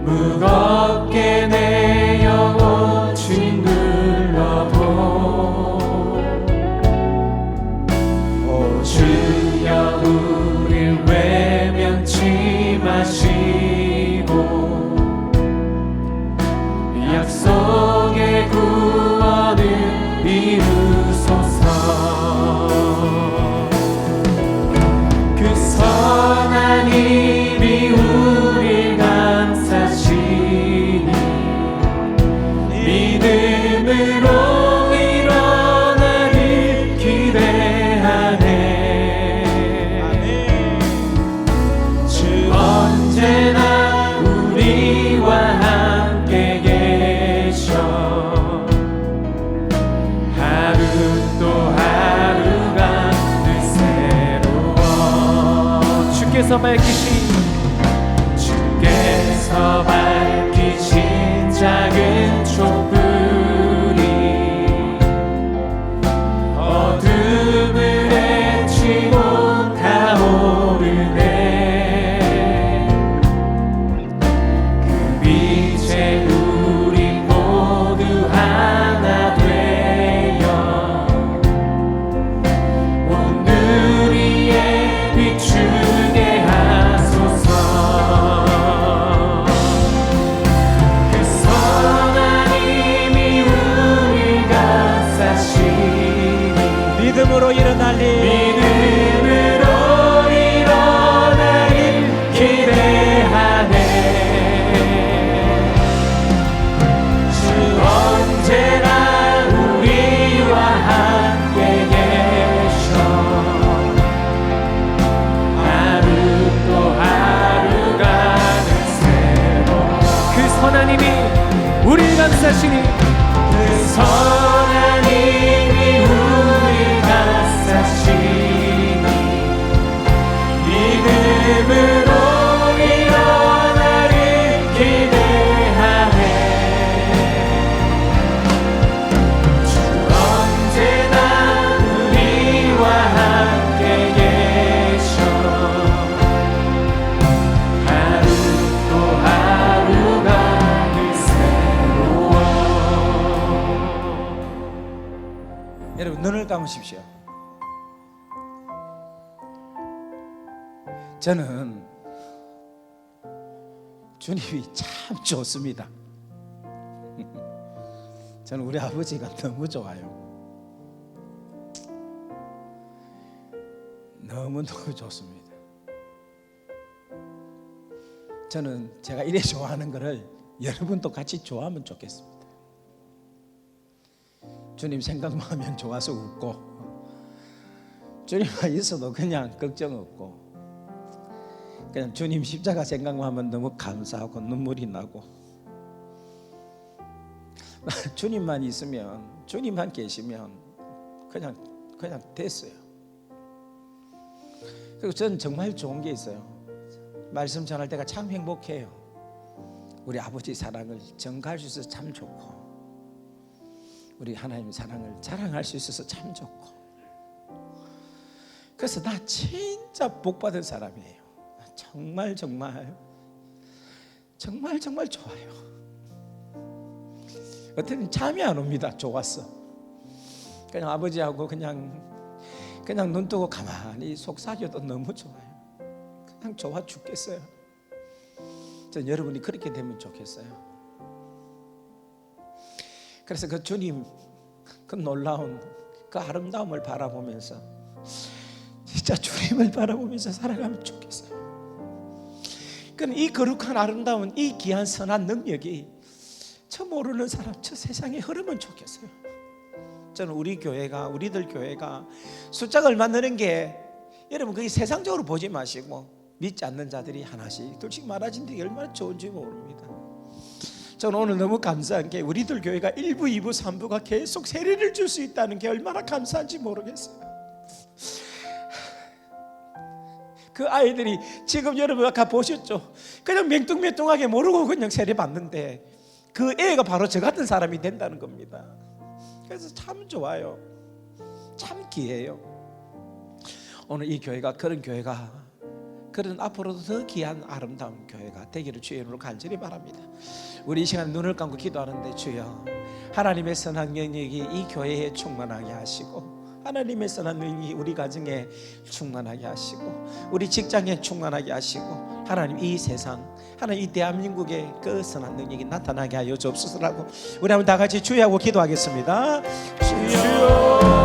무겁게 내 영혼 짓눌러도 오 주여 우릴 외면치 마시고 약속의 구원을 이루소서. 그 선한 힘이 우릴 감싸시니 믿음으로 일어나길 기대하네. 주 언제나 우리와 함께 계셔 하루 또 하루가 늘 새로워. 주께서 밝히신 작은 촛불이 어둠을 헤치고 타오르네. 그 빛에 우리 모두 하나 되어 오늘 위에 비추게 하소서. 그 선한 힘이 우릴 감싸시니 믿음으로 일어나리. 믿음으로 일어나길 기대하네. 주 언제나 우리와 함께 계셔 하루 또 하루가 늘 새로워. 그 선한 힘이 우리를 감싸시니 그 선한 여러분 눈을 감으십시오. 저는 주님이 참 좋습니다. 저는 우리 아버지가 너무 좋아요. 너무너무 좋습니다. 저는 제가 이래 좋아하는 거를 여러분도 같이 좋아하면 좋겠습니다. 주님 생각만 하면 좋아서 웃고, 주님만 있어도 그냥 걱정 없고, 그냥 주님 십자가 생각만 하면 너무 감사하고 눈물이 나고, 주님만 있으면, 주님만 계시면 그냥 됐어요. 그리고 저는 정말 좋은 게 있어요. 말씀 전할 때가 참 행복해요. 우리 아버지 사랑을 전가할 수 있어서 참 좋고, 우리 하나님 사랑을 자랑할 수 있어서 참 좋고, 그래서 나 진짜 복받은 사람이에요. 정말 좋아요. 어떻게든 잠이 안 옵니다. 좋았어. 그냥 아버지하고 그냥 눈 뜨고 가만히 속삭여도 너무 좋아요. 그냥 좋아 죽겠어요. 전 여러분이 그렇게 되면 좋겠어요. 그래서 그 주님 그 놀라운 그 아름다움을 바라보면서, 진짜 주님을 바라보면서 살아가면 좋겠어요. 그러니까 이 거룩한 아름다운, 이 귀한 선한 능력이 저 모르는 사람, 저 세상에 흐르면 좋겠어요. 저는 우리들 교회가 숫자가 얼마 느는 게, 여러분 그게 세상적으로 보지 마시고 믿지 않는 자들이 하나씩 둘씩 많아진 게 얼마나 좋은지 모릅니다. 저는 오늘 너무 감사한 게, 우리들 교회가 1부, 2부, 3부가 계속 세례를 줄 수 있다는 게 얼마나 감사한지 모르겠어요. 그 아이들이 지금 여러분 아까 보셨죠? 그냥 맹뚱맹뚱하게 모르고 그냥 세례 받는데, 그 애가 바로 저 같은 사람이 된다는 겁니다. 그래서 참 좋아요. 참 귀해요. 오늘 이 교회가 그런 교회가, 그런 앞으로도 더 귀한 아름다운 교회가 되기를 주의 이름으로 간절히 바랍니다. 우리 이 시간 눈을 감고 기도하는데, 주여 하나님의 선한 능력이 이 교회에 충만하게 하시고, 하나님의 선한 능력이 우리 가정에 충만하게 하시고, 우리 직장에 충만하게 하시고, 하나님 이 세상, 하나님 이 대한민국에 그 선한 능력이 나타나게 하여 주옵소서라고 우리 한번 다 같이 주여하고 기도하겠습니다. 주여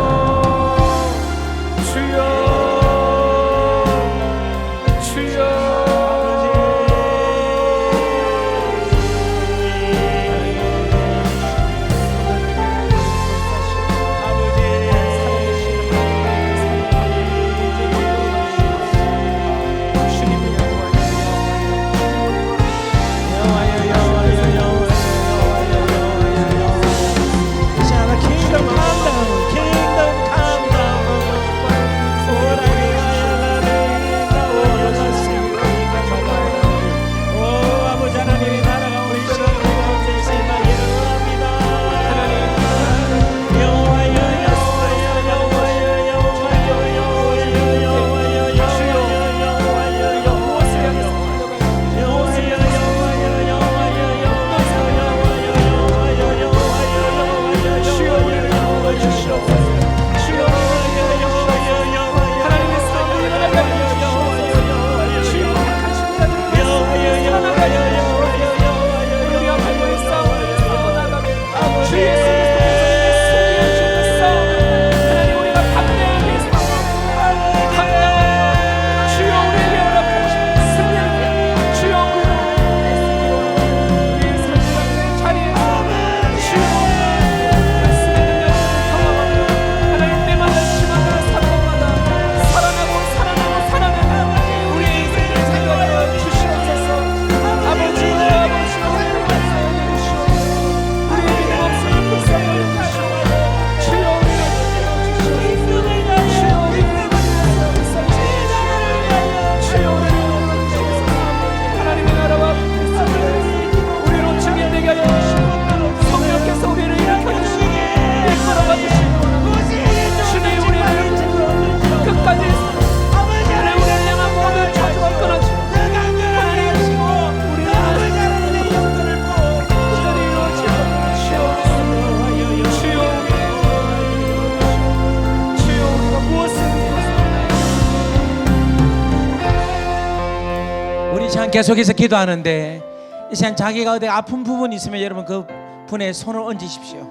Kingdom come down, 계속해서 기도하는데 이 시간 자기가 어디 아픈 부분이 있으면 여러분 그 분의 손을 얹으십시오.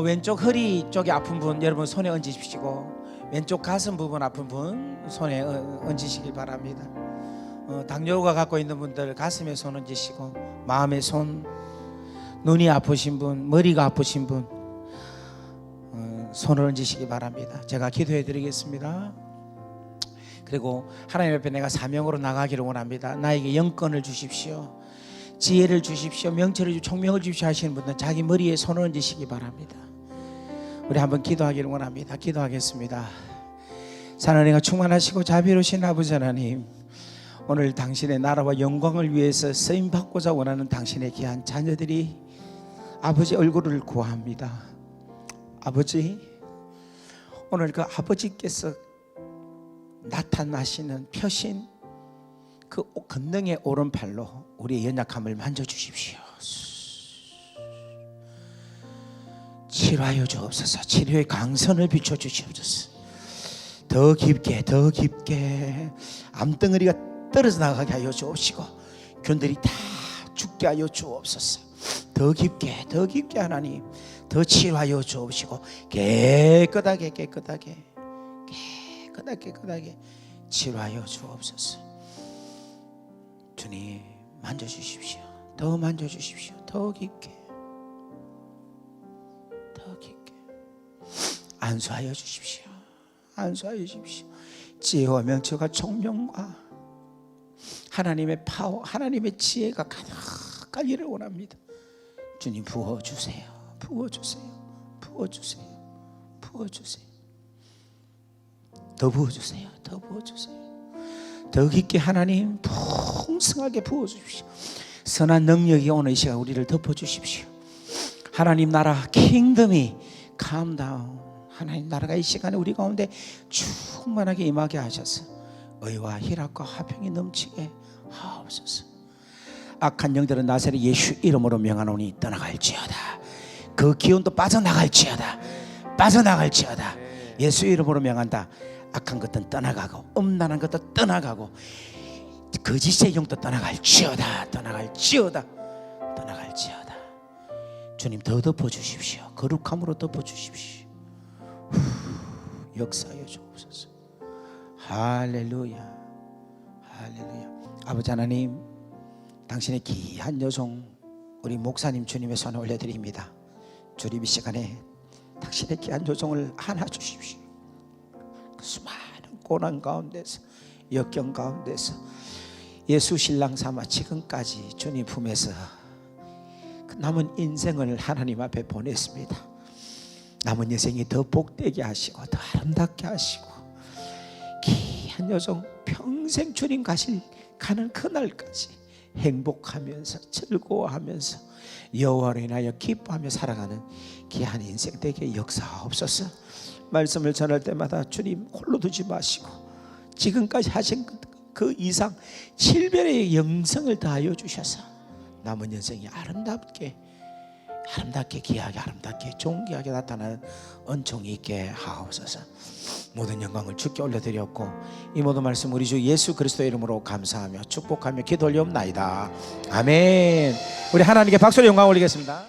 왼쪽 허리 쪽에 아픈 분 여러분 손에 얹으십시오. 왼쪽 가슴 부분 아픈 분 손에 얹으시길 바랍니다. 당뇨가 갖고 있는 분들 가슴에 손 얹으시고, 마음에 손, 눈이 아프신 분, 머리가 아프신 분 손을 얹으시기 바랍니다. 제가 기도해 드리겠습니다. 그리고 하나님 앞에 내가 사명으로 나가기를 원합니다. 나에게 영권을 주십시오, 지혜를 주십시오, 명철을 주십시오, 총명을 주십시오 하시는 분들은 자기 머리에 손을 얹으시기 바랍니다. 우리 한번 기도하기를 원합니다. 기도하겠습니다. 사랑과 충만하시고 자비로우신 아버지 하나님, 오늘 당신의 나라와 영광을 위해서 쓰임받고자 원하는 당신의 귀한 자녀들이 아버지 얼굴을 구합니다. 아버지, 오늘 그 아버지께서 나타나시는 표신 그 권능의 오른팔로 우리의 연약함을 만져주십시오. 치료하여 주옵소서. 치료의 강선을 비춰주시옵소서. 더 깊게 더 깊게 암덩어리가 떨어져 나가게 하여 주옵시고 균들이 다 죽게 하여 주옵소서. 더 깊게 더 깊게 하나님 더 치료하여 주옵시고 깨끗하게 치료하여 주옵소서. 주님 만져주십시오. 더 만져주십시오. 더 깊게 안수하여 주십시오. 안수하여 주십시오. 지혜와 명철과 총명과 하나님의 파워, 하나님의 지혜가 가득하기를 원합니다. 주님 부어주세요. 부어주세요. 부어주세요. 부어주세요. 더 부어주세요. 더 부어주세요. 더 깊게 하나님 풍성하게 부어주십시오. 선한 능력이 오늘 이 시간 우리를 덮어주십시오. 하나님 나라 킹덤이 calm 하나님 나라가 이 시간에 우리 가운데 충만하게 임하게 하셔서 의와 희락과 화평이 넘치게 하옵소서. 악한 영들은 나사렛 예수 이름으로 명하노니 떠나갈지어다. 그 기운도 빠져나갈지어다. 예수 이름으로 명한다. 악한 것들은 떠나가고 음란한 것도 떠나가고 거짓의 영도 떠나갈지어다. 주님 더 덮어주십시오. 거룩함으로 덮어주십시오. 역사하여 주옵소서. 할렐루야. 아버지 하나님, 당신의 귀한 여종 우리 목사님 주님의 손에 올려드립니다. 주님 이 시간에 당신의 귀한 여종을 안아주십시오. 수많은 고난 가운데서 역경 가운데서 예수 신랑 삼아 지금까지 주님 품에서 남은 인생을 하나님 앞에 보냈습니다. 남은 인생이 더 복되게 하시고 더 아름답게 하시고 귀한 여정 평생 주님 가는 그날까지 행복하면서 즐거워하면서 여호와로 인하여 기뻐하며 살아가는 귀한 인생 되게 역사하옵소서. 말씀을 전할 때마다 주님 홀로 두지 마시고 지금까지 하신 그 이상 7배의 영성을 다하여 주셔서 남은 인생이 아름답게 귀하게 아름답게 존귀하게 나타나는 은총이 있게 하옵소서. 모든 영광을 주께 올려드렸고 이 모든 말씀 우리 주 예수 그리스도의 이름으로 감사하며 축복하며 기도 올리옵나이다. 아멘. 우리 하나님께 박수로 영광 올리겠습니다.